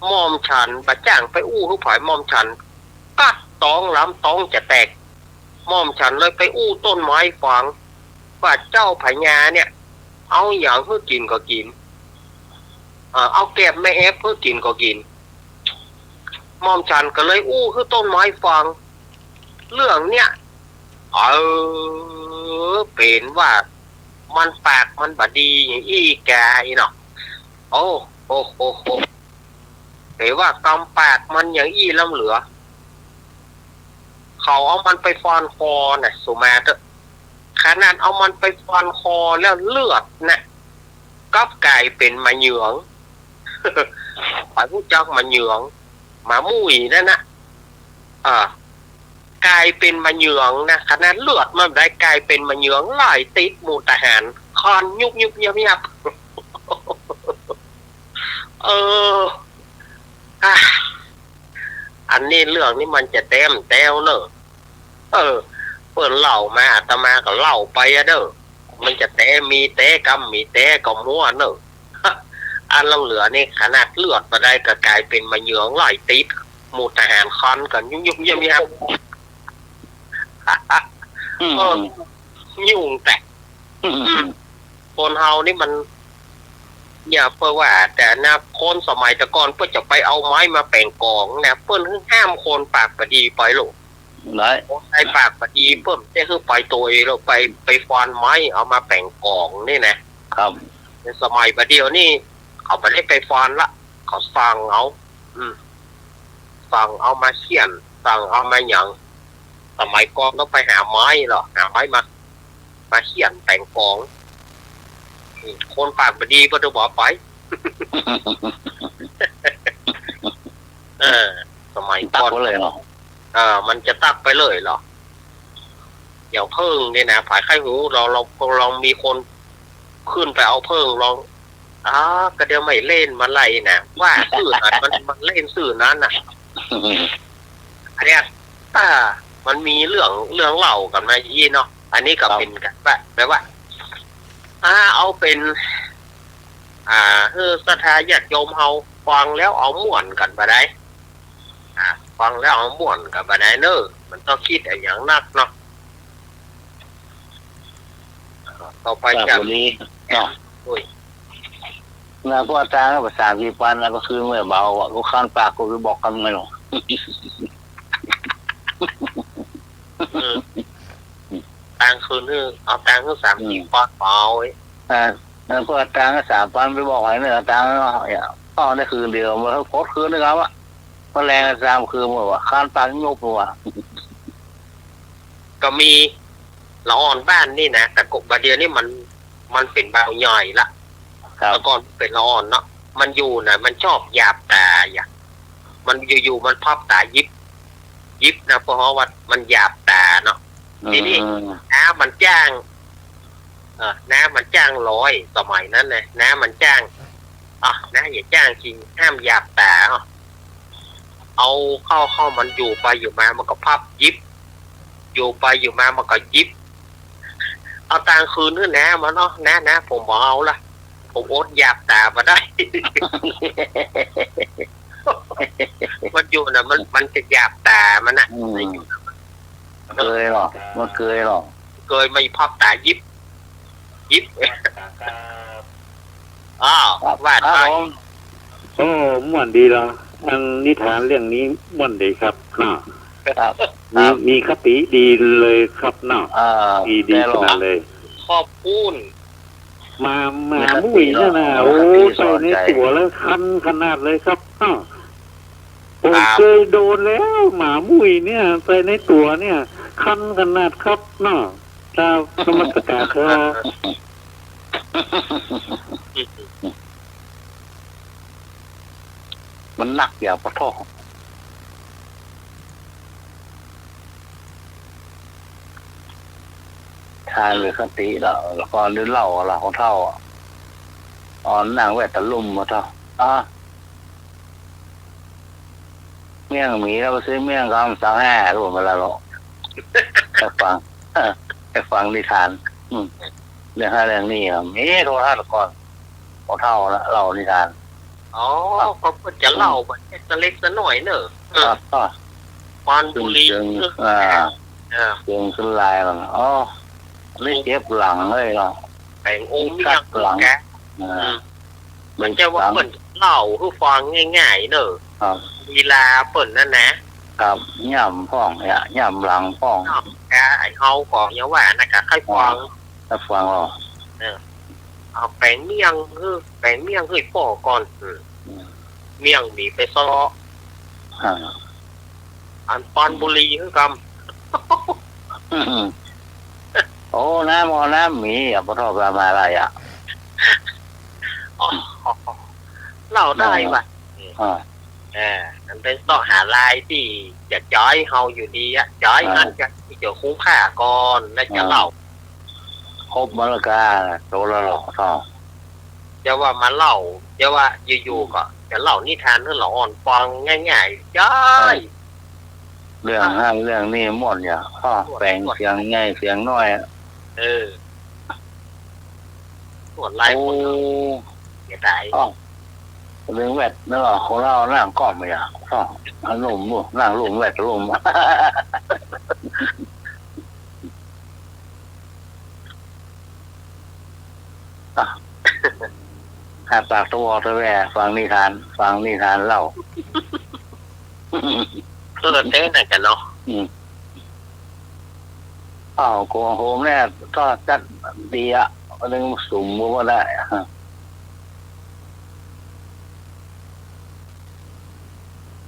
มอมฉันประจ้างไปอู้ให้ผายมอมฉันก็ต้องล้ำต้องจะแตกมอมฉันเลยไปอู้ต้นไม้ฝังว่าเจ้าพญาเนี่ยเอาอย่างให้กินก็กินเอาเก็บไม่เอฟให้กินก็กินมอมฉันก็เลยอู้ให้ต้นไม้ฝังเรื่องเนี้ยเป็นว่ามันปากมันบดีอย่างอีแกเนาะโอ้แต่ว่ากำปากมันอย่างอีล้ำเหลือเขาเอามันไปฟันคอน่ะสุมาเถอะขนาดเอามันไปฟันคอแล้วเลือดนะก็กลายเป็นมะเหยือง ไปผู้จักมะเหยืองมามุ้ยนั่นนะกลายเป็นมะเหยืองนะขนาดเลือดมันได้กลายเป็นมะเหยืองไหลติดหมู่ทหารคอนยุบยับ อันนี้เรื่องนี้มันจะแต้วเนอะ เปิดเล่ามาอาตมาก็เล่าไปอะเด้อมันจะมีกำมีก็มั่วเนอะอันเราเหลือนี่ขนาดเลือดมาได้ก็กลายเป็นมาเหยืองไหลติดหมู่ทหารคอนกันยุ่งเยี่ยมยุ่งแต่คนเฮานี่มันอย่าเพื่อว่าแต่นะคนสมัยตะก่อนเพื่อจะไปเอาไม้มาแป่งกองนะเพื่อนห้ามคนปากปดีไปหรอกđấy ไอ้ปากปดีเพิ่มจะคือไปตัวเราไปฟันไม้เอามาแป่งกองนี่นะครับในสมัยประเดียวนี่เขาไม่ได้ไปฟันละเขาสั่งเอาสั่งเอามาเขียนสั่งเอามาอย่างสมัยก่อนต้องไปหาไม้หรอหาไม้มาเขียนแต่งกองคนปากปดีก็จะบอกไป สมัยก่อน เลยเนาะ มันจะตักไปเลยเหรออย่างเพิ่งเนี่ยนะผายไข้หูเรามีคนขึ้นไปเอาเพิ่งลองก็เดี๋ยวไม่เล่นมาไล่นะว่าสื่อนั้นมันเล่นสื่อนั้นน่ะอันเนี้ยมันมีเรื่องเล่ากันมายี่เนาะอันนี้ก็เป็นกันแปลว่าเอาเป็นศรัทธาญาติโยมเฮาฟังแล้วเอาม่วนกันไปได้ฟังแล้วเอาม่วนกันไปได้เนอะมันต้องคิดอย่างนักเนาะต่อไปจากนี้เนาะนะพวกอาจารย์ก็ภาษาญี่ปุ่นแล้วก็คือเมื่อเบาอ่ะก็ข้านปากก็บอกกันไงหรอตังคืนเอาตังคืน30 ปอนด์เปล่าไอ้แล้วพวกอาจารย์ก็3 ปันไปบอกให้เนี่ยอาจารย์ก็ได้คืนเดียวมาโคตรคืนเลยครับว่าพอแรงอาจารย์คือว่าข้านปากยกตัวก็มีละอ่อนบ้านนี่นะแต่กบเดียวนี่มันเป็นเบาใหญ่ละแล้วก่อนเป็นละอ่อนเนาะมันอยู่นะมันชอบหยาบตาอย่างมันอยู่มันพับตายิบนะเพราะว่ามันหยาบตาเนาะทีนี้น้ามันจ้างน้ามันจ้าง100สมัยนั้นเลยน้ามันจ้างน้าอย่าจ้างจริงห้ามหยาบตาเอาเข้ามันอยู่ไปอยู่มามันก็พับยิบอยู่ไปอยู่มามันก็ยิบเอาตังคืนนึกนะมันเนาะนะผมบอกเอาละผมอดหยาบตามาได้ มันอยู่นะมันจะหยาบตามันนะเคยหรอมันเคยหรอเคยไม่พับตายิบว่าไปม่วนดีแล้วอันนิทานเรื่องนี้ม่วนดีครับมีคติดีเลยครับเนาะดีขนาดเลยขอบคุณมามุ้ยเนี่ยนะโอ้ใส่ในตัวแล้วคันขนาดเลยครับผมเคยโดนแล้วหมามุ้ยเนี่ยใส่ในตัวเนี่ยคันขนาดครับเนาะถ้าสมัติกาเธอมันหนักอย่างปะท้อทานเลยคติแล้วก็เรื่องเล่าอะไรของเท่านางแวดตะลุ่มมาเท่าเมี่ยงหมีแล้วไปซื้อเมี่ยงคำสั่ง5รู้มาแล้วหรอให้ฟังนิทานเรื่องนี้ครับโทรทัศน์ก่อนของเท่าแล้วเล่านิทานเขาจะเล่าแบบจะเล็กจะหน่อยเนอะปานบุรีเชิงขึ้นลายแล้วนี่เจ็บหลังเลยเนาะแต่งองค์นี่ยังหลังแกมันจะว่าเปิดเล่าคือฟังง่ายๆเนอะเวลาเปิดนั่นนะครับย่ำพ่องย่ำหลังพ่องแกไอ้เฮาก่อนอย่างว่านะครับใครฟังหรอเอาแปงเมี่ยงคือป่อก่อนเมี่ยงมีไปซ้ออันปานบุรีคือกโอ้น้ำมีปะทอประมาอะไรเล่าได้ว่ะมันเป็นต้องหาลายที่จะจ้อยเฮาอยู่ดีจ้อยนั่นจะที่จะคุ้มค่าก่อนแล้วจะเล่าครบมรกาโตแล้วหรอจะว่ามาเล่าจะว่าอยู่ๆก็จะเล่านิทานให้หลอ่อนฟังง่ายๆจ้อย เรื่องห้ามเรื่องนี้หมดอย่าข้อแปลงเสียงง่ายเสียงน้อย เออส่วนไล่ โอ้ คนเสียดาย อ้าวเรื่องแวดเนอะของเรานั่งก้อมไม่อยากก็อารมณ์บ่นั่งลมแวดลม หาปากตัวตัวแว่ฟังนิทานเล่า เออเต้นไหนกันเนาะ อ้าวโกงโฮมเนี่ยก็จัดดีอ่ะเรื่องสุ่มก็ได้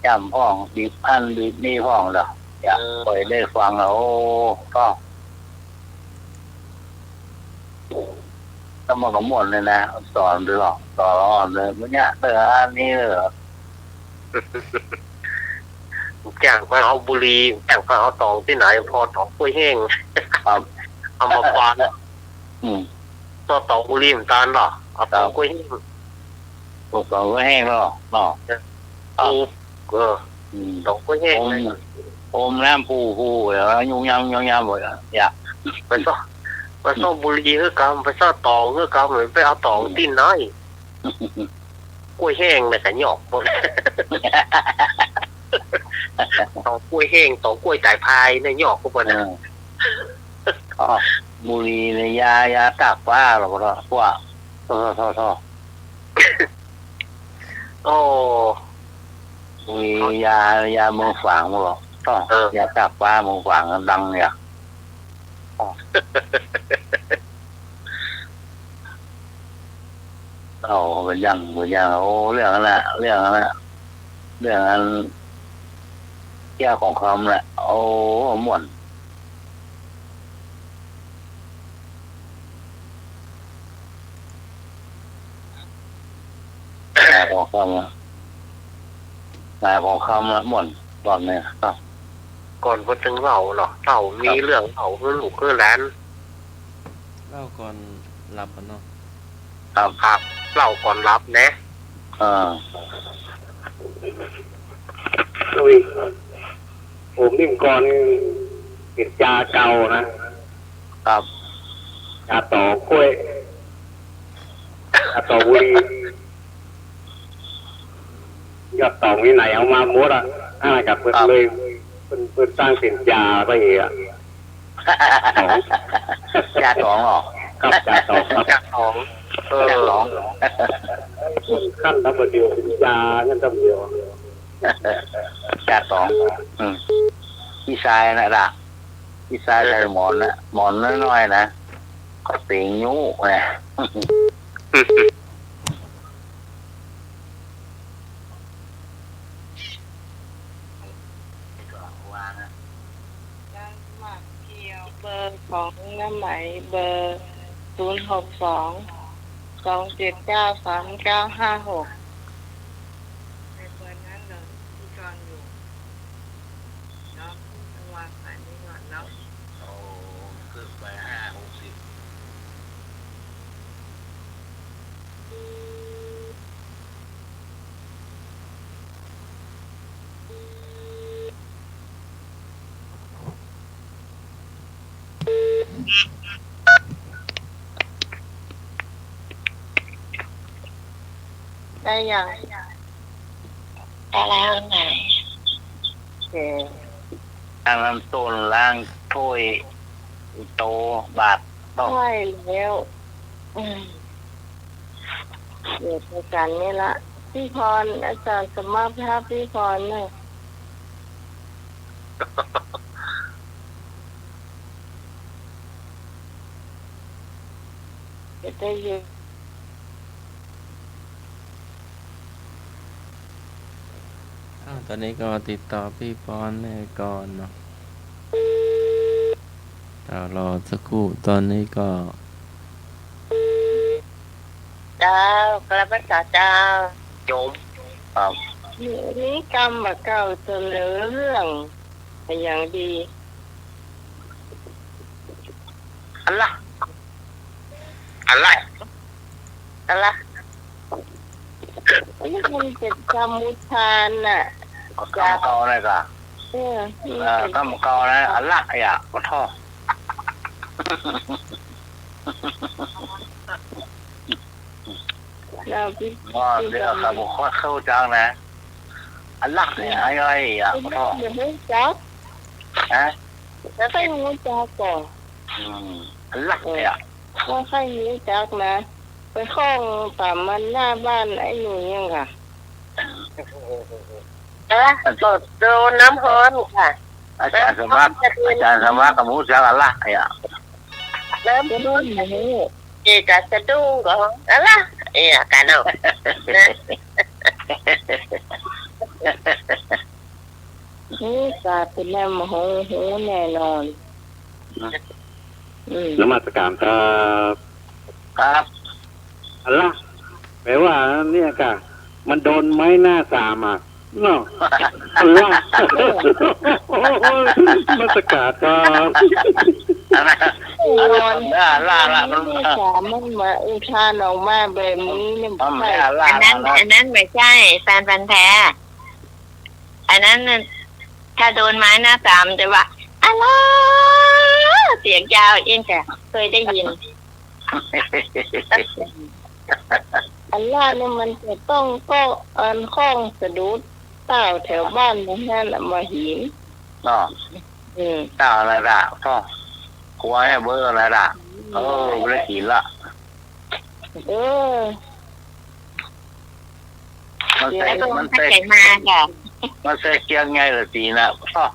จำพ้องบีบอันบีบนี่พ้องเหรออยากปล่อยได้ฟังแล้วโอ้ก็ต้องมากับหมดเลยนะสอนด้วยหรอกสอนเลยมันเนี่ยเอออันนี้เหรอ แจ้งไปเอาบุหรี่แจ้งไปเอาตองที่ไหนพอตองกล้วยแห้ง ครับ เอามาปาด ต่อตองบุหรี่มันตาลหรอเอาตองกล้วยแห้ง พวกเราก็แห้งแล้วเนาะ เอาตองกล้วยแห้ง โอมน้ำผู้เดี๋ยวยุ่งยำหมดอ่ะอยาก ไปซ่อบุหรี่เฮือกำไปซ่อตองเฮือกำเหมือนไปเอาตองที่ไหนกล้วยแห้งเนี่ยแต่หยอกหมด ตองกล้วยแห้งตองกล้วยจ่ายพายเนี่ยหยอกพวกมัน บุรีในยาตากฟ้าหรอกว่าท่อ โอ้ บุรียาเมืองฝางหรอกท่อยาตากฟ้าเมืองฝางดังเนี่ยเอาเป็นยังโอ้เรื่องนั้นเรื่องนั้นแก้ของคำแหละโอ้หม่วนนายของคำละหม่วนตอนนี้ครับ ก่อนพอถึงเราหรอเรามีเรื่องเราคือลูกคือหลาน เล่าก่อนหลับกันเนาะ ครับเราก่อนรับนะ ผมนิ่มก่อนติดยาเก่านะครับยาต่อกล้วยยาต่อบุหรี่ยอดต่อมีไหนเอามาหมดอ่ะอะไรกับเพื่อนเลยเพื่อนสร้างสินยาไปเองอ่ะ ยาสองหรอ ครับยาต่อครับ จากของ ยาสอง ขั้นทำเดียวสินยาขั้นทำเดียวย าสองพี่ชายนะล่ะพี่ชายใส่หมอนน้อยๆนะก็ติงยุเนี่ย การสมัครเกี่ยวเบอร์ของน้ำไหมเบอร์062-279-3956ในเบอร์นั้นเลยที่จอนอยู่เนาะต้องวางสายนี้ก่อนเนาะ โอ้ขึ้นไป50-60ได้ยังได้แล้วไหนโอเค ล้างน้ำต้นล้างถ้วยโตบาทต้อง ใช่แล้วเดี๋ยวไปกันนี่ละพี่พรอาจารย์สมมาภาพพี่พรเนี่ยจะได้ยิน ตอนนี้ก็ติดต่อพี่ปอนก่อนเนาะรอสักครู่ตอนนี้ก็ เจ้ากระพษาเจ้า โยม ครับ นี้กรรมแบบเก่าเสนอเรื่องอย่างดี อะไร อะไรนี่มันจะจำมุทานน่ะ ข้าวเขาอะไรกัน ก็มันก็นะอัลละอย่าก็ท่อ เราพี่ ก็เดี๋ยวครับผมเข้าจังนะอัลละเนี่ยอะไรอย่าก็ท่อ เดี๋ยวให้จัก ฮะ แล้วให้งูจักก่อน อัลละเนี่ย ว่าให้งูจักนะไปข้องป่ามันหน้าบ้านไอ้หนูยังค่ะ โดนน้ำฮ้อนค่ะ อาจารย์สมัครกับมูจักอัลละอย่า แล้วจะโดนหนู เอกสะดุ้งก็อะไรกันเอา นี่กาเป็นแม่มโหแน่นอน นมัสการครับ ครับ อัลละแปลว่าเนี่ยกะมันโดนไม้หน้าสามอ่ะเนาะอัลละโอ้ยนมัสการครับ นอน ล่ามัน ไม่สามมันมาอุทานออกมาแบบนี้เนี่ย ไม่ ใช่ ล่า อันนั้นไม่ใช่แฟนพันธ์แท้อันนั้นถ้าโดนไม้หน้าสามจะว่าอะไรเสียงยาวเองค่ะเคยได้ยิน อันล่าเนี่ยมันจะต้องก็อันข้องสะดุดเต่าแถวบ้านนั่นแหละมาหิน เนาะเจ้าอะไรล่ะท่อหัวให้เบอร์อะไรล่ะไม่ได้กินละ เออ มันใส่ มันใส่มาค่ะ มันใส่เกียงไงละตีนะท่อ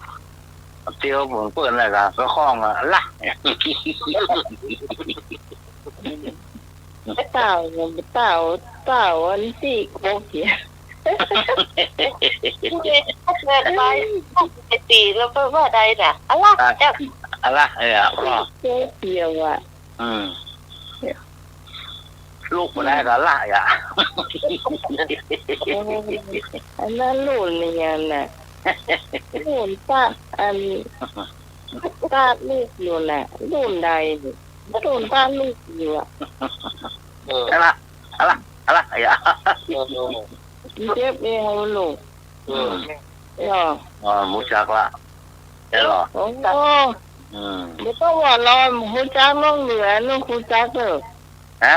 เตียวเหมือนเปิดอะไรกันก็คล้องอ่ะละ เต่าเนี่ยเต่าอันที่โกเกีย เกิดไปตีแล้วก็ว่าใดน่ะอะไรเจ้า อะไรพ่อ โกเกียวอ่ะ ลูกมาได้ก็ละอ่ะ อันนั้นรุ่นเนี่ยน่ะรุ่นป้าอันป้าลูกอยู่น่ะรุ่นใดรุ่นป้าลูกอยู่อ่ะ อะไรอ่ะ เจ็บเอวลูกมูจักละเดี๋ยวหรอ โอ้เดี๋ยวต้องว่ารอหูจักน้องเหลือน้องหูจักเถอะ ฮะ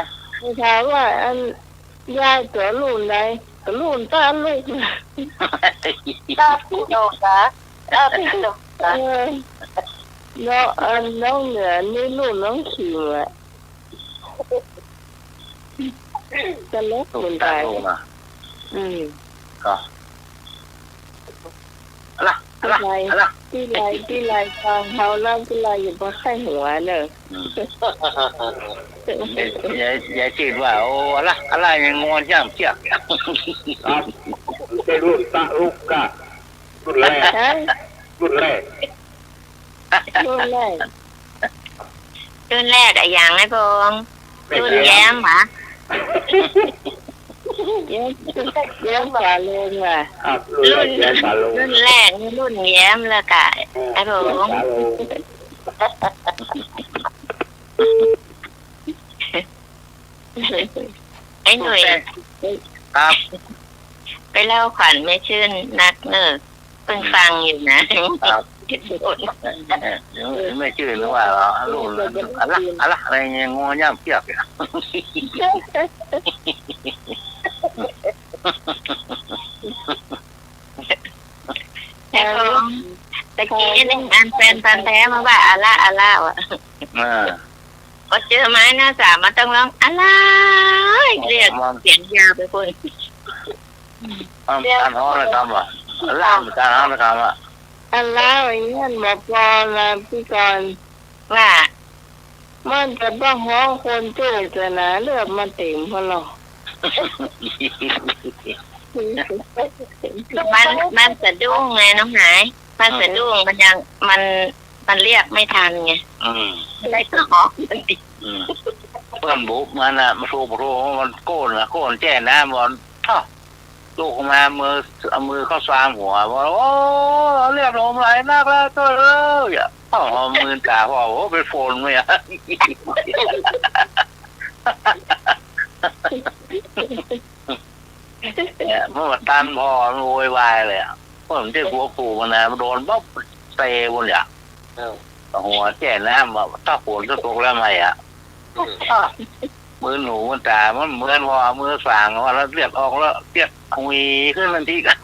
ถามว่าอันยายตัวรุ่นใดรุ่นป้าลูก ตาพี่โดกะตาพี่โดกะ น้องเหลือนี่รุ่นน้องขิวอ่ะจะเล็กเหมือนกันก็อะไรที่ไรฟังเขาเล่าที่ไรอยู่บนไข้หัวเนอะ ยายคิดว่าโอ้อะไรยังงอนย่ำเจียก ครับเป็นรุ่นตะลุกกะรุ่นแรก รุ่นแรก รุ่นแรกอะอย่างไอ้พงรุ่นแย้มหรอแย้มป่าลงอ่ะ รุ่นแรกนี่รุ่นแย้มแล้วกะไอ้พงไอ้หน่วย ครับ ไปเล่าขวัญไม่ชื่นนักเนอเพิ่งฟังอยู่นะครับ ไม่ชื่อหรือว่าลูกอะไรยังงอย่ำเปียกอ่ะ แต่ของตะกี้นี่อันแฟนพันธ์แท้มาว่าอะไรวะก็เจอไม้หน้าสามมาต้องร้องอะไรเรียกเสียงยาวไปคนการฮ้อนะคำว่าล่ามการฮ้อนะคำว่า อันแล้วอย่างนี้มาพอมาพี่กรว่ามันจะต้องห้องคนเจอจะนะเลือดมันเต็มพอหรอมันสะดุ้งไงน้องหายมันสะดุ้งมันเรียกไม่ทันไงอะไรก็หอมันดิเพื่อนบุกมันอ่ะมาโชว์มันโก้นแจ้นะมันท่อลูกมามือเข้าซางหัวบอกโอ้เรียกลมไหลนักแล้วตัวอย่าพ่อมือตาพ่อโอ้เป็นโฟนไหมอ่ะเนี่ยเมื่อตันพ่อมันโวยวายเลยอ่ะ เพราะมันที่หัวปูมันนะโดนบ๊อบเตะบนอย่างหัวแจ้น้ำแบบถ้าฝนจะตกแล้วไหมอ่ะมือหนูมันตามันเหมือนว่ามือสางว่าแล้วเลือดออกแล้วเลือดหุยขึ้นทันทีกัน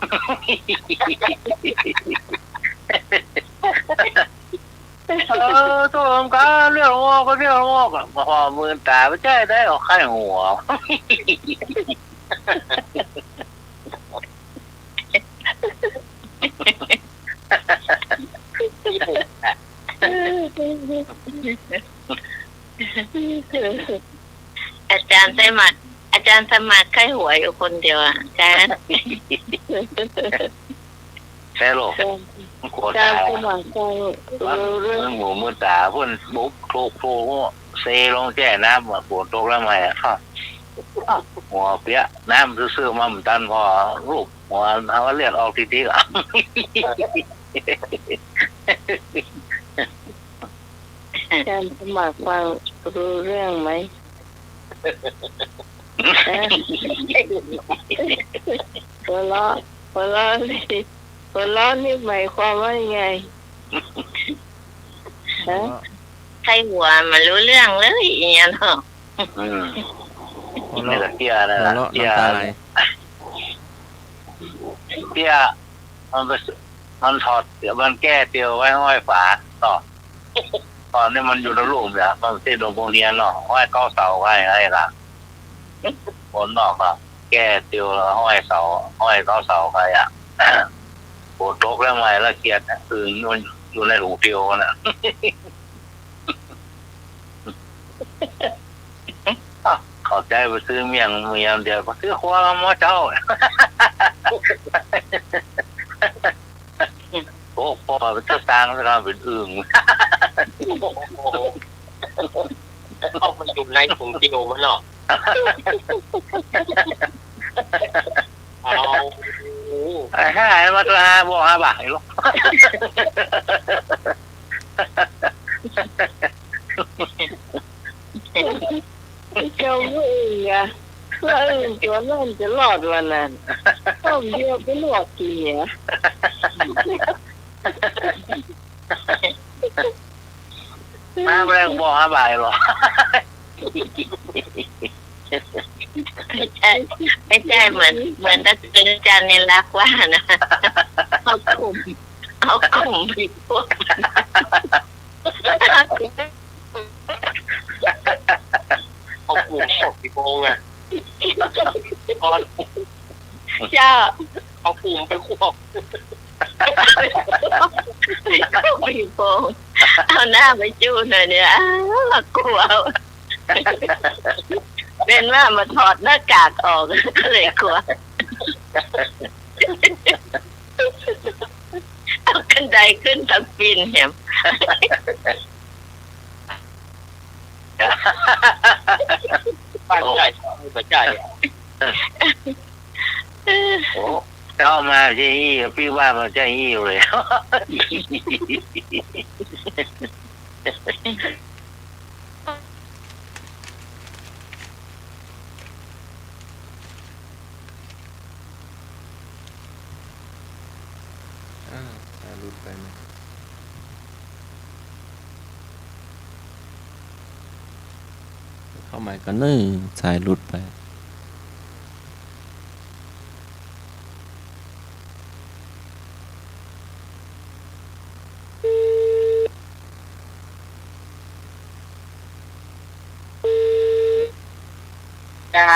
ตัวมันก็เลือดออกก็เลือดออกพอมือตาไม่ใช่ได้ออกไข้หัวอาจารย์สมัครไข้หัวอยู่คนเดียวอาจารย์ใช่หรอโคตรตายมือหมูมือตาพุ่นบุ๊บโคลโคลเซลงแจ้น้ำฝนตกแล้วไหมหัวเปียน้ำซื่อๆมันตันพอรูปหัวเอาเลือดออกทีๆอ่ะอาจารย์สมัครฟังรู้เรื่องไหมหัวเราะนี่หมายความว่ายังไงฮะ ไข้หัวมันรู้เรื่องเลยอย่างเงี้ยเนาะนี่ก็เตี้ยนะเตี้ยเตี้ยมันถอดเดี๋ยวมันแก้เตียวไว้ห้อยฝาต่อตอนนี้มันอยู่ในรูปเนี่ยมันที่โดนโบเนียนเนาะห้อยเก้าเสาไว้อะไรล่ะผลนอกอ่ะแก้เตียวห้อยเสาห้อยเก้าเสาไปอ่ะปวดโรคแล้วไงแล้วเกียดนะคือมันอยู่ในหูเตียวน่ะขอใจไปซื้อเมียงเดียวก็ซื้อหัวกับหม้อเจ้าโอ้พ่อเป็นเจ้าสร้างแล้วเป็นอึ่งเอามันอยู่ในถุงเดียวมันเนาะเอาห้ามาตัวห้าบอก5 บาทหรอกเจ้าอึ่งอะแล้วอึ่งตัวนั้นจะรอดวันนั้นต้องเดียวไปลวกกินเนี่ยมาแรงบอก5 บาทหรอไม่ใช่เหมือนถ้าเป็นอาจารย์ในรักว่านะเอากลุ่มผิดพวกเอากลุ่มพวกพี่โกงอ่ะเจ้าเอากลุ่มไปควบผิดโปงเอาหน้าไปจู้หน่อยเนี่ยกลัวเป็นว่ามาถอดหน้ากากออกก็เลยกลัวเอากันไดขึ้นทางปีนเห็นปั้นใจหัวใจโอ้เจ้ามาใช่ยี่พี่ว่ามันใช่ยี่เลยรุดไปไหมเข้าใหม่ก็นึ่งสายหลุดไปจ้า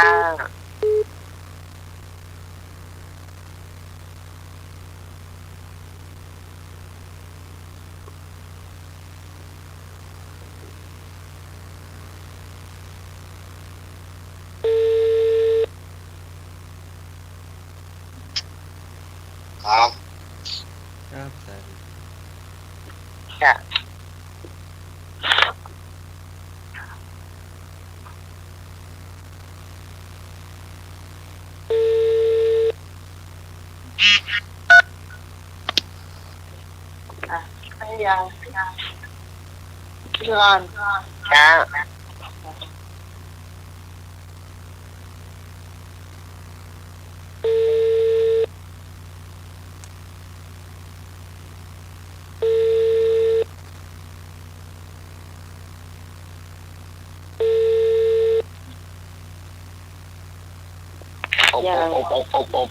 ครับครับสายจ้ายังก่อน จ้า อบอบ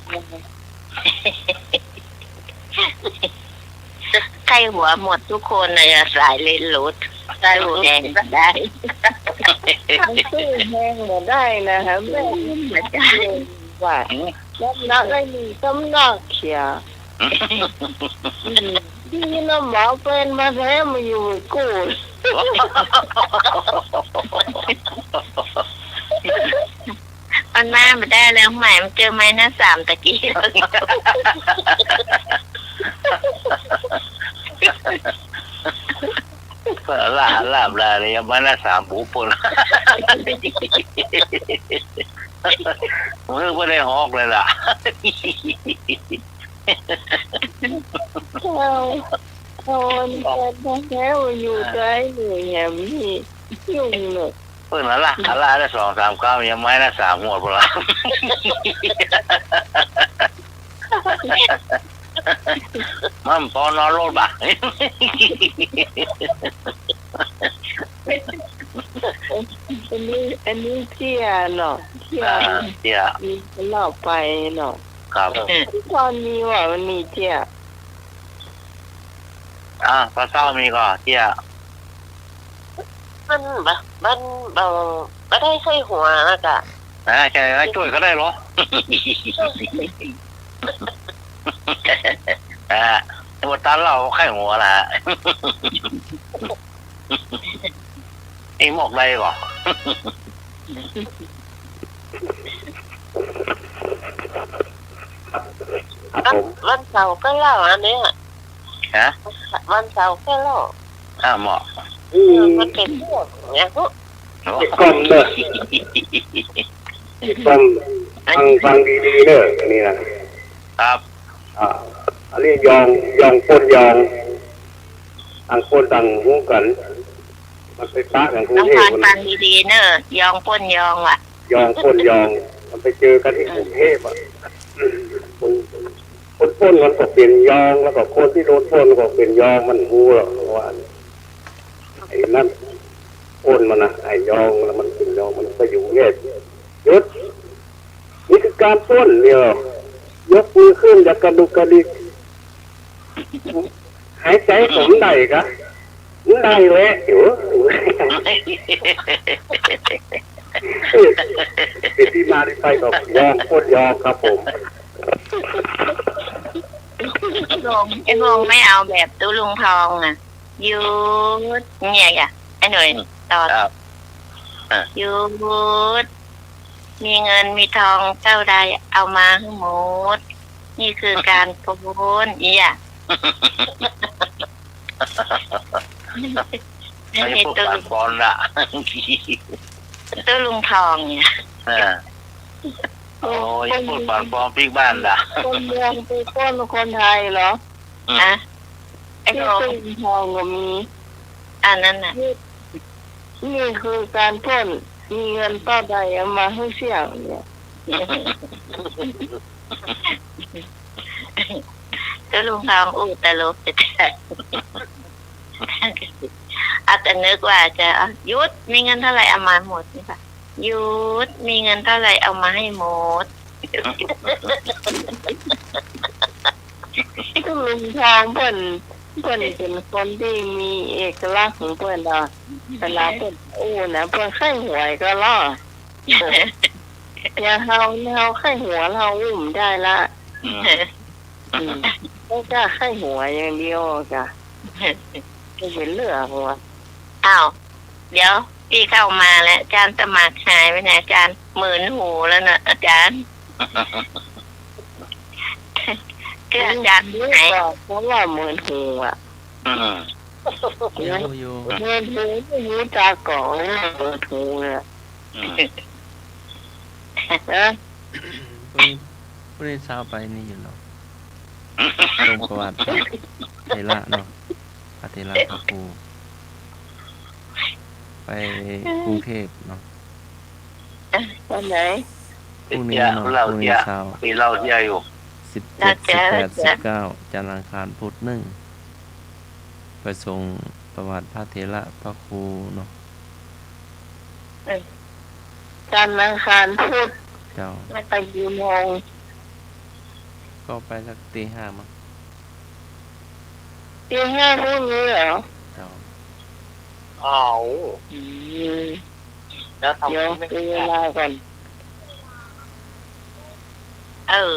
ใครหัวหมดทุกคนเลยอะสายเลนรถได้หัวแดงก็ได้ ทั้งตู้แห้งหมดได้นะคะแม่ไม่ได้ว่าน้ำหนักได้มีน้ำหนักเขียดีน้ำหมาเป็นมาแท้มาอยู่กู มันมาไม่ได้แล้วใหม่มันเจอไม้หน้าสามตะกี้ ลาบเลยยังมาหน้าสามปูปนมึงไม่ได้ฮอกเลยล่ะ เอาเป็นมาแท้มาอยู่ใจหนูแหมนี่ยุ่งเลย เพิ่งละได้2-3 ยังไม้หน้าสามหัวพละมันพอนอนรถบ่ะ อันนี้เที่ยเนาะเที่ย เที่ย มีเล่าไปเนาะ ครับ ตอนนี้ว่ามันมีเที่ย พระเศร้ามีก็เที่ย มันไม่ได้ใส่หัวนะกะ ใช่ช่วยก็ได้หรอตัวตันเราไข้หัวละไอ้หมอกได้ก่อนวันเสาร์ก็เล่าอันนี้ ฮะ วันเสาร์ก็เล่า หมอก มันเป็นพวกเนี่ย กล้องเนอะกล้องฟังดีๆเนอะนี่นะครับ อันนี้ยองคนยองต่างคนต่างหูกันมันไปปะกันกรุง ต้อง เทพ ผ่าน มัน ฟังดีๆเนอะยองป้นยองอ่ะ ยองคนยองมันไปเจอกันที่กรุงเทพอ่ะคนพ้นมันก็เป็นยองแล้วก็คนที่โดนพ้นก็เป็นยองมันหูหรอกว่าไอ้นั่นพ้นมันนะไอ้ยองแล้วมันเป็นยองมันไปอยู่เงี้ยยศนี่คือการพ้นเนี่ยยกมือขึ้นอย่ากระดุกกระดิกหายใจผมได้กะได้เลยอยู่เป็นที่มาที่ไปกับยองพ้นยองครับผม ไอ้วงไม่เอาแบบตู้ลุงทองอ่ะยุดเนี่ยอ่ะไอ้หน่วยต่อยุดมีเงินมีทองเท่าใดเอามาให้หมดนี่คือการโอนอีอ่ะ ไอ้พวกการบอลละ ตู้ลุงทองเนี่ย โอ้ยพูดปานปอมปีกบ้านล่ะ คนเมืองไปปล้นคนไทยเหรอ นะไอ้ ที่ ทอง ตึงทองก็มี อันนั้นน่ะ นี่คือการปล้นมีเงินต่อใดเอามาให้เสี่ยงเนี่ย ตู้ลุงทองอู้ตลกจะแต่อาจจะนึกว่าจะยุดมีเงินเท่าไหร่เอามาหมดนี่ค่ะยุดมีเงินเท่าไหร่เอามาให้หมด ก็ลุงทองเพิ่นเป็นคนที่มีเอกลักษณ์ของเพิ่นอ่ะเวลาเพิ่นอู้นะเพิ่นไข้หวยก็ล่ออย่าเฮาไข้หัวเราอุ้มได้ละไม่กล้าไข้หัวอย่างเดียวจ้ะไม่เป็นเรื่องหัว อ้าวเดี๋ยวพี่เข้ามาแล้วอาจารย์สมัครหายไปไหนอาจารย์หมื่นหูแล้วนะอาจารย์คืออาจารย์ รู้ ไหน ก็เพราะว่าเหมือนหูอ่ะ อยู่ เหมือนหูไม่รู้ตาก่อนเหมือนหูเนี่ยนะ ผู้ได้ทราบไปนี่อยู่เนาะตรงประวัติเทระเนาะพระเทระพระครูไปกรุงเทพเนาะ วันไหน พรุ่งนี้เนาะพรุ่งนี้เช้า มีเราเที่ยวอยู่ 17 18 19จันทร์อังคารพุธ1ไปส่งประวัติพระเทระพระครูเนาะ จันทร์อังคารพุธ เจ้า ไม่ไปกี่โมง ก็ไปสักตีห้ามั้ง ตีห้าพรุ่งนี้เหรอ เจ้า อ้าว อืม แล้วทำ เดี๋ยว ไม่ ดูเวลาก่อน เออ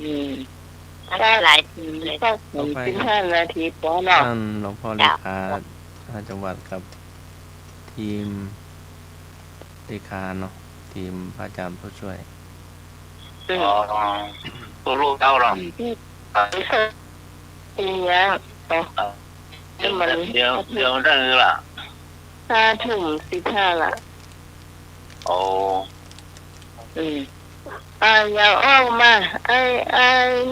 อืม ได้หลายทีเลย สัก15 นาทีพอเนาะ ท่านหลวงพ่อเลขาจังหวัดกับทีมเลขาเนาะทีมพระอาจารย์ผู้ช่วย อ๋อตัวลูกเจ้าหรอ ตีเนี้ยไป เดี๋ยวได้เงินล่ะ 5:15ละ โอ้ อืมอย่าออกมาไอ้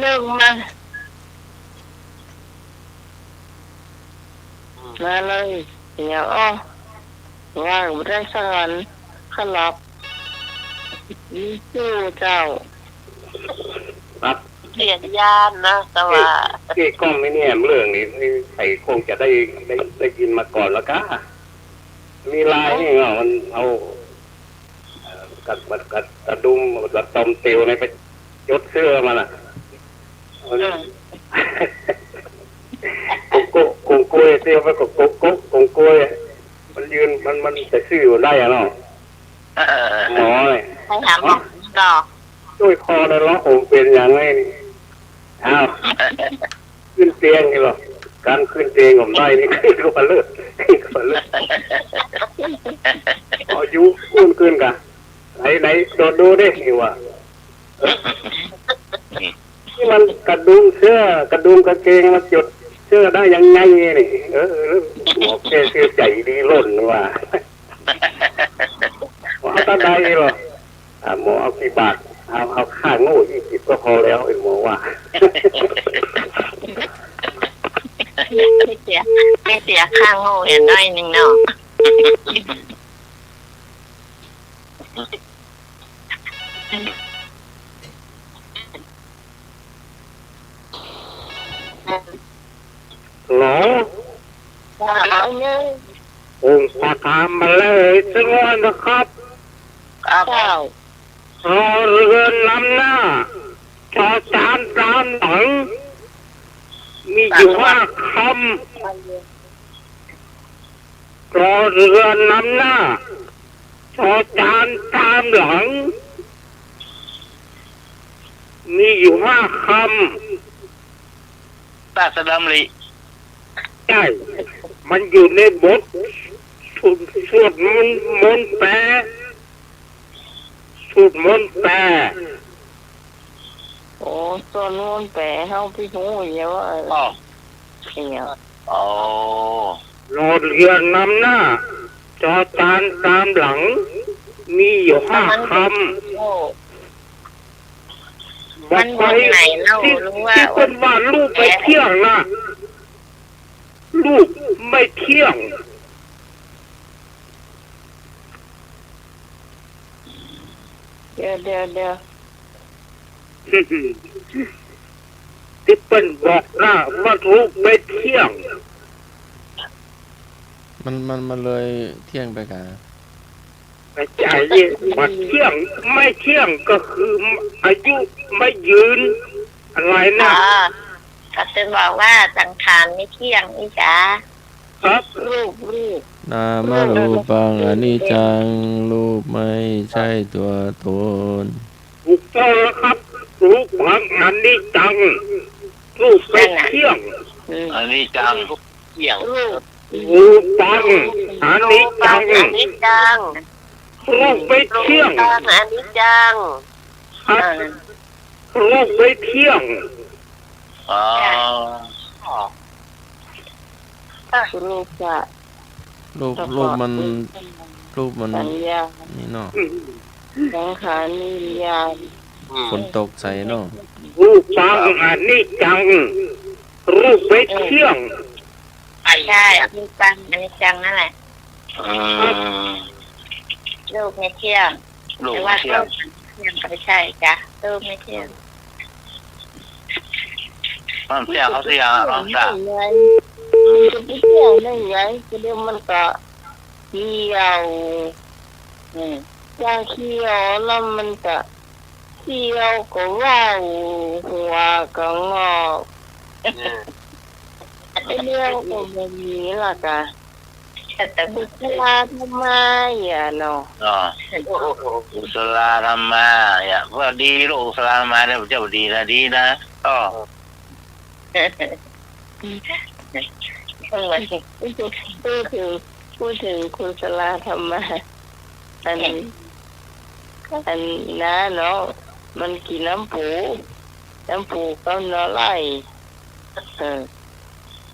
เลิกมาเลยอย่าออกว่าไม่ได้สักวันขลับนี่ชื่อเจ้า ครับ เสียญาณนะแต่ว่า ที่กล้องไม่เนี่ยเรื่องนี้ใครคงจะได้ยินมาก่อนแล้วก็มีลายนี่มันเอากระดุมกระตอมเตียวในไปยดเสื้อมันอ่ะกงกล้วยเตียวไปกกงกล้วยมันยืนมันจะซื้อได้อะเนาะหมอเลย ใครถามว่าดอก ด้วยคอได้ล้อผมเป็นอย่างไรนี่อ้าวขึ้นเตียงนี่หรอการขึ้นเตียงผมได้นี่ขึ้นก็มาเลิกอายุอุ่นขึ้นกันไหนโดดดูดินี่ว่าที่มันกระดุมเสื้อกระดุมกางเกงมาจุดเสื้อได้ยังไงนี่หมอแกเสื้อใจดีล้นว่าว่าตาใดหรอหมอเอากี่บาทเอาค่าโง่20ก็พอแล้วไอ้หมอว่า ไม่เสียข้างโง่เห็นน้อยนึงเนาะหรอ เนี่ย องค์ประธานมาเลยสักวันนะครับ เจ้าร อเรือนำหน้าจอจานตามหลังมีอยู่5 คำรอเรือนำหน้าจอจานตามหลังมีอยู่5 คำ ตาสะดำลิ ใช่มันอยู่ในบทสวดมนต์แปลสวดมนต์แปล โอ้ตัวนู้นแปะเฮาพี่หูเยอะ อ๋อ เนี่ย โอ้ รอเรือนำหน้าจอจานตามหลัง มีอยู่5 คำ โอ้ บอกไป มันไหนเล่า ที่ รู้ว่า คนว่าลูกไปเที่ยงนะลูกไม่เที่ยง เดี๋ยว ที่เป็นบอกนะว่าลูกไม่เที่ยง มันเลยเที่ยงไปกัน ไม่ใช่ว่าเที่ยงไม่เที่ยงก็คืออายุไม่ยืนอะไรนะ ก็จะบอกว่าสังขารไม่เที่ยงนี่จ้า ครับ รูป นามารูปังอนิจจังรูปไม่ใช่ตัวตน ถูกต้องแล้วครับลูกบางอันนี้จังลูกไม่เที่ยง อันนี้จังเกี่ยง รูป ลูกจังอันนี้จัง อันนี้จัง ลูกไม่เที่ยง อันนี้จัง ครับลูกไม่เที่ยง อ๋อ รูปจะ รูปมันสัญญา นี่เนาะ สังขารนิยาม ฝนตกใส่เนาะ ลูกจังอันนี้จังลูกไม่เที่ยง ใช่อันนี้จังนั่นแหละ อืม รูปไม่เที่ยง ลูก แต่ว่า เที่ย รู ง ปเที่ยงก็ไม่ใช่จ้ะรูปไม่เที่ยง มันเที่ยงเขาเที่ยงน้องสาว ไงจะไปเที่ยวได้ไงก็เดี๋ยวมันก็เที่ยวย่างเที่ยวแล้วมันก็ เดียวก็ว่าวหัวก็งอกไอเรื่องก็แบบนี้ล่ะกะแต่บุคลาทำไมอ่ะเนาะ อ๋อกุศลธรรมะอย่าว่าดีลูกกุศลธรรมะเนี่ยเจ้าดีนะดีนะก็ พูดถึงคุณสลาธรรมะอันน้าเนาะมันกินน้ำปูก็นอไล่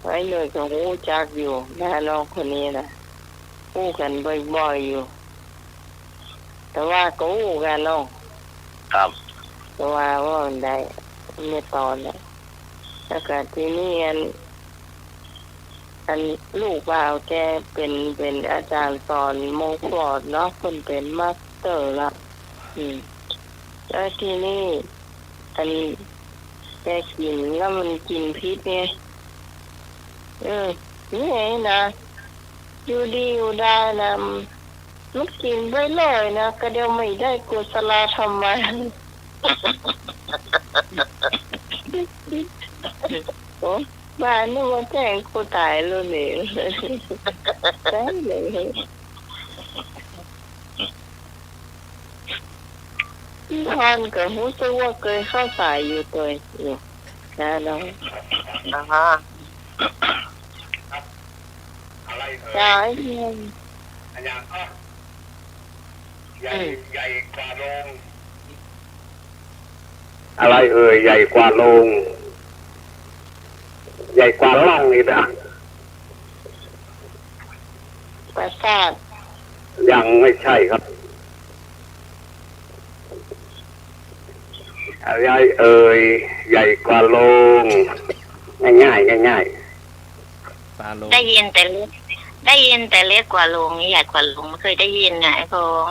ไว้เลยก็หูจักอยู่น้าน้องคนนี้นะพูดกันบ่อยๆอยู่แต่ว่าก็หูกันเนาะ ครับ แต่ว่ามันได้ไม่ตอนนะแล้วก็ที่นี่อันลูกบ่าวแกเป็นอาจารย์สอนโมฟลอดเนาะคนเป็นมาสเตอร์ละแล้วที่นี่อันแกกินแล้วมันกินพิษไงนี่ไงนะอยู่ดีอยู่ได้นะมันกินไปเลยนะก็เดี๋ยวไม่ได้กุศลธรรมะโอ้บ้านนี่มันแจ้งกูตายแล้วเนี่ยใช่เลยพี่พรกับรู้สึกว่าเคยเข้าสายอยู่ตัวอยู่นะน้องใช่เพียงใหญ่กว่าโรงอะไรใหญ่กว่าโรงใหญ่กว่าล่องนี่นะ ปราสาท ยังไม่ใช่ครับใหญ่ใหญ่กว่าโรงง่ายปลาโลง ได้ยินแต่เล็กกว่าลุงใหญ่กว่าลุงไม่เคยได้ยินไงพง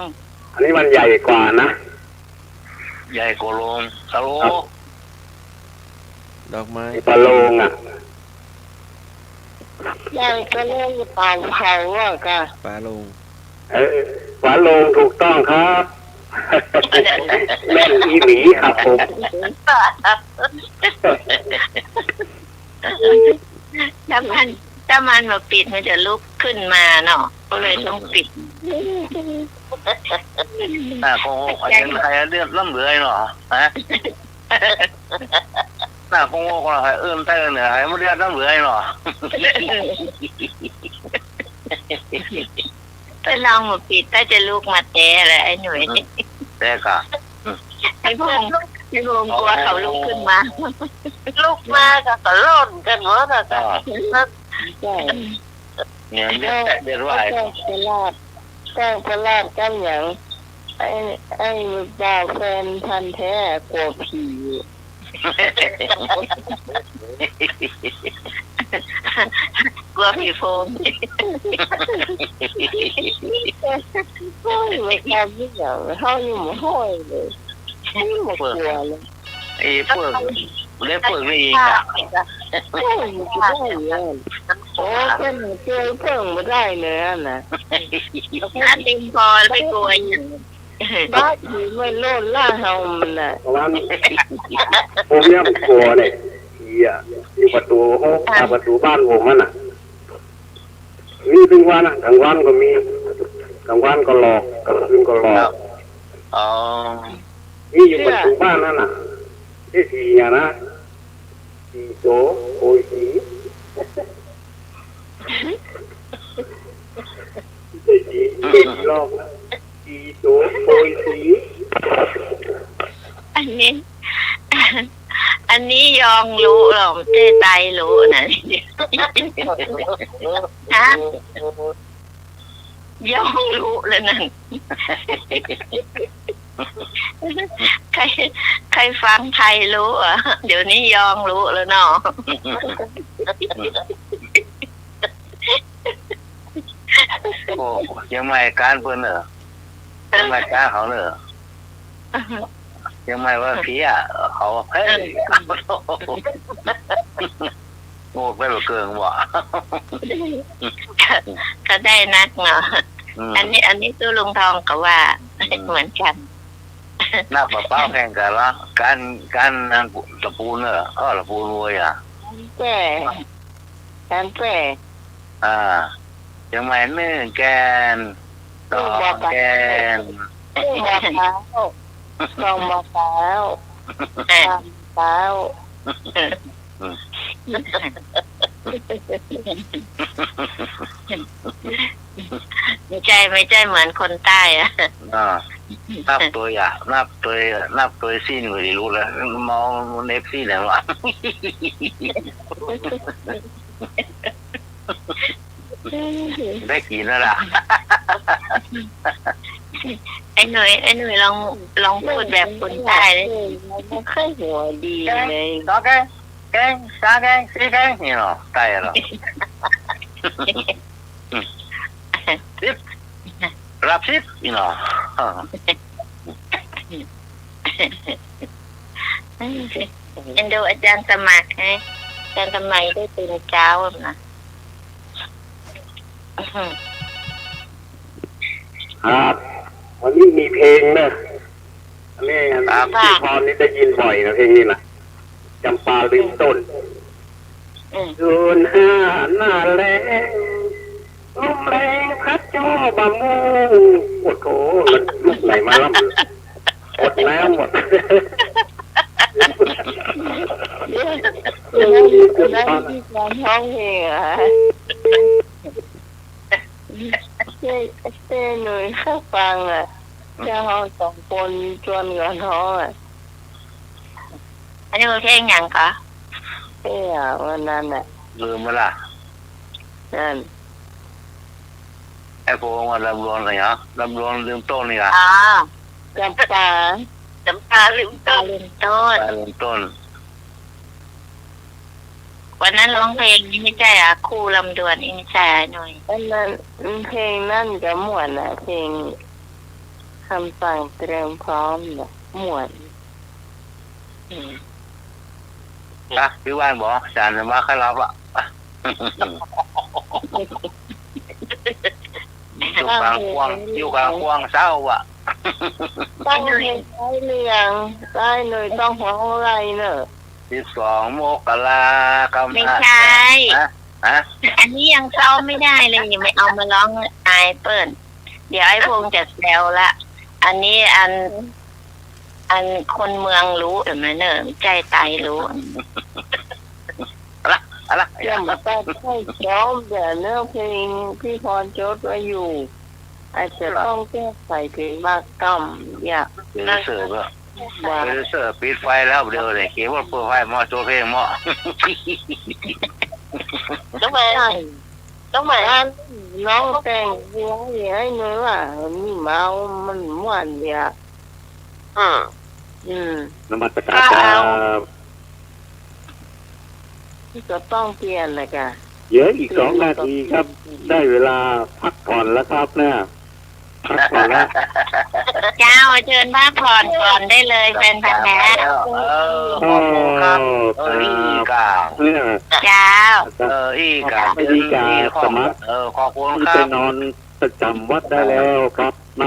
อันนี้มันใหญ่กว่านะ ใหญ่กว่าโรงสโล ดอกไม้ ปลาโลงอ่ะ ยังก็เล่นปานเผาอ่ะก็ ปลาโลง ปลาโลงถูกต้องครับแม่นอีหลีครับผม ถ้ามันมาปิดมันจะลุกขึ้นมาเนาะก็เลยต้องปิด คงใครเลือดล่ำเหลือเนาะฮะคงคนใครเอื้อมเต้นเนี่ยใครไม่เลือดล่ำเหลือเนาะ ถ้าลองมาปิดถ้าจะลุกมาแตะอะไรไอ้หนุ่ย แต่ก็ ไอ้พงกลัวเขาลุกขึ้นมาลุกมาก็ล่นกันหมดอะก็ ใช่ เนี่ยเดือดร้าย แจ้งประหลาดกันอย่างไอ้บ่าวแฟนพันธุ์แท้กลัวผีกลัวผีโพง โอ้ยไม่กล้าที่จะเข้าอยู่หมู่ห้อยเลยไม่หมดกลัวเลย ไอ้พวกเล็กพวกนี้เองอ่ะ โอ้ยมันจะได้ยังโอ้เพิ่งเจอเพิ่งมาได้เนื้อนะ ถ้าติมพอไม่กลัว บ้าผีไม่โลดล่าเฮามันน่ะ เพราะว่าผมเนี่ยกลัวเลยอยู่ประตูห้องประตูบ้านผมน่ะมีทุกวันกลางวันก็มีกลางวันก็หลอกกลางคืนก็หลอก อ๋อ นี่อยู่ประตูบ้านนั่นน่ะที่สี่เนี่ยนะสี่โจโอยสีสี่รอบสี่โจโอยสี อันนี้ยองรู้หรอเต้ไตรู้นะฮะยองรู้เลยนั่นใครฟังไทยรู้อ่ะเดี๋ยวนี้ยองรู้แล้วเนาะ โอ้ยังไม่การเพิ่นเหรอยังไม่การเขาเหรอยังไม่ว่าพี่อ่ะเขาเฮ้ยโง่ไปแบบเกินว่ะ ก็ได้นักเนาะอันนี้ตู้ลุงทองก็ว่าเหมือนกัน นับมาเป้าแข่งกันละการนั่นตะปูนเนอะตะปูนรวยอ่ะ แก่การแก่ ยังไม่เนื่องแกนต่อแกน ลองมาแล้วทำแล้ว ไม่ใช่เหมือนคนใต้อะ นับตัวอย่างนับตัวสิ้นก็ได้รู้แล้วมองเนฟซี่แล้วอ่ะได้กินแล้วล่ะ ไอ้หนุ่ยลองพูดแบบคนใต้เลย ไม่เคยหัวดีเลย สองแกงสามแกงสี่แกงนี่เนาะใต้เนาะสิบรับสิบนี่เนาะ เอ็นดูอาจารย์สมัครให้อาจารย์สมัยได้ตื่นเช้านะ ครับวันนี้มีเพลงนะอันนี้พี่พรนี่ได้ยินบ่อยนะเพลงนี้นะจำปาลืมต้นโดนห้าหน้าแรงลมแรงพัดจ่อบะมูโอ้โหมันลูกไหลมาล่ำหมดแล้วหมด แล้วที่การห้องเพลงอ่ะเต้หน่อยข้าฟังอ่ะจะห้องสองคนชวนกันห้องอ่ะ อันนี้เพลงอย่างคะ เต้อ่ะวันนั้นอ่ะ ลืมมาละ นั่น ไอ้พวกมันลำรวนอะไรเนาะลำรวนลืมต้นนี่อ่ะ จำปา จำปาลืมต้น ลืมต้น วันนั้นร้องเพลงนี้ไม่ใช่อ่ะครูลำดวนอินแสหน่อย อันนั้นเพลงนั่นกับหมวนอ่ะเพลงคำสั่งเตรียมพร้อมเนี่ยหมวน พี่ว่านบอกอาจารย์จะมาใครรับอ่ะอยู่กลางควงเศร้าอ่ะ ต้องเพลงใช้เรียงได้เลยต้องหัวอะไรเนอะ 12 มกราคม ไม่ใช่ อันนี้ยังซ้อมไม่ได้เลยยังไม่เอามาร้องไอเปิลเดี๋ยวไอ้พงจะแซวละอันนี้อันคนเมืองรู้เห็นไหมเนอะใจไตรู้ อะไร อย่ามาตัดให้ย้อมแต่เนื้อเพลงพี่พรจดไว้อยู่อาจจะต้องแก้ไขเพลงมากกำอยาก เสิร์ฟเสิร์ฟปิดไฟแล้วเดี๋ยวเลยเขียนว่าเปิดไฟหม้อโจเพลงหม้อ ต้องมาอ่านน้องแต่งเสียงให้หนูว่ามีเมามันม่วนเดียวนมัสการครับ ก็ต้องเปลี่ยนเลยค่ะ เยอะอีก2 นาทีครับ ได้เวลาพักผ่อนแล้วครับเนี่ยพักผ่อนแล้ว เจ้าเชิญพักผ่อนก่อนได้เลยแฟนพันธุ์แท้ ขอบคุณครับอีกา เนี่ย เจ้า อีกาสมัคร ขอบคุณ ที่ ครั ไป บ นอนประจำวัดได้แล้วครับน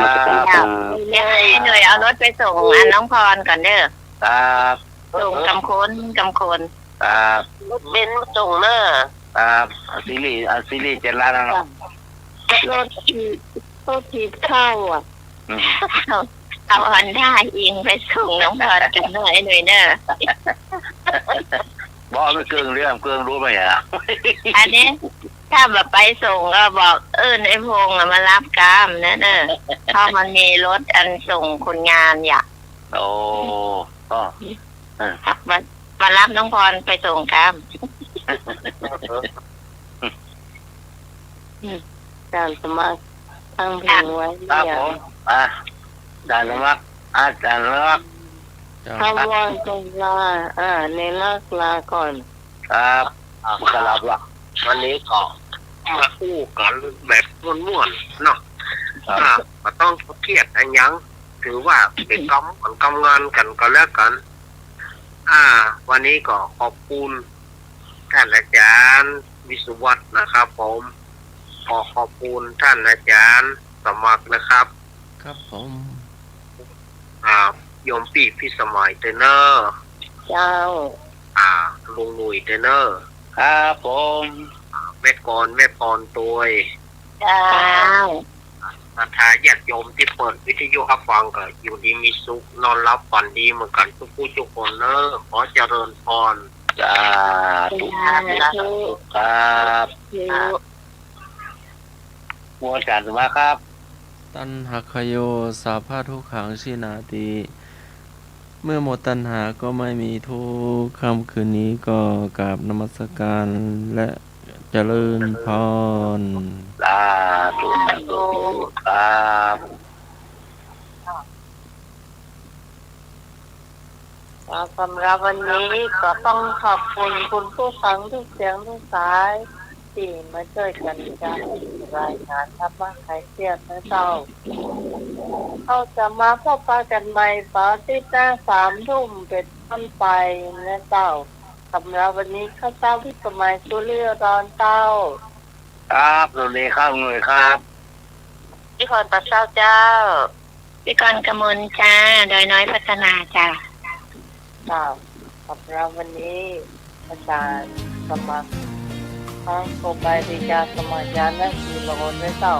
มัสการครับ เดี๋ยวให้หน่วยเอารถไปส่งอันน้องพรก่อนเด้อ ครับ ส่งกำคนครับ รถเบนซ์ส่งเนอะ ครับซีรีส์7 ล้านแล้ว รถทีข้าวอ่ะ เอาฮอนด้าอิงไปส่งน้องพรกันหน่อยหน่วยเด้อ บอกไม่เกินเรื่องเกินรู้ไหมอ่ะ อันนี้ถ้าแบบไปส่งก็บอกไอ้พงษ์มารับกามนะเนอะเพราะมันมีรถอันส่งคนงานอยาก โอ้ก็ มารับน้องพรไปส่งกาม การสมัครตั้งเพลงไว้ ครับ เนี่ย ผมอาจารย์รักอาจารย์รัก ถ้าว่างก็ลาในลักลาก่อน ครับสลับละ วันนี้ก็มาคู่กันแบบม่วนๆเนาะก็ต้องเครียดอันยังถือว่าเป็นกำงานกันก็แล้วกัน วันนี้ก็ขอบคุณท่านอาจารย์วิศวัตรนะครับผมขอบคุณท่านอาจารย์สมัครนะครับ ครับผม โอ้ โยมปีพิสมัยเตเนอร์ เจ้า ลุงหนุ่ยเตเนอร์ ครับผม แม่กรแม่พรตัวย เจ้า ทาญาติโยมที่เปิดวิทยุรับฟังก็อยู่ดีมีสุขนอนรับฝันดีเหมือนกันทุกผู้ทุกคนเนอะขอเจริญพร จ้าทุกครับมัวการสมาครับ ตัณหักขโยสาพาทุกขังชินาติเมื่อหมดตัณหาก็ไม่มีทุกข์ค่ำคืนนี้ก็กราบนมัสการและเจริญพร สาธุครับ สำหรับวันนี้ก็ต้องขอบคุณคุณผู้ฟังทุกเสียงทุกสายที่มาช่วยกันการรายงานครับว่าใครเครียดนะเจ้าเขาจะมาพบปะกันใหม่ปาติหน้า3 ทุ่มเป็นต้นไปนะเจ้าสำหรับวันนี้ข้าเจ้าพิสมัยสุริยรอนเต้า ครับสวัสดีครับหน่วยครับ พี่คนปัสเจ้าเจ้า พี่กรณ์กมลจ้าดอยน้อยพัฒนาจ้า เจ้าสำหรับวันนี้อาจารย์สมัครทางโคบายดิยาสมัยยาและสีโลนนะเจ้า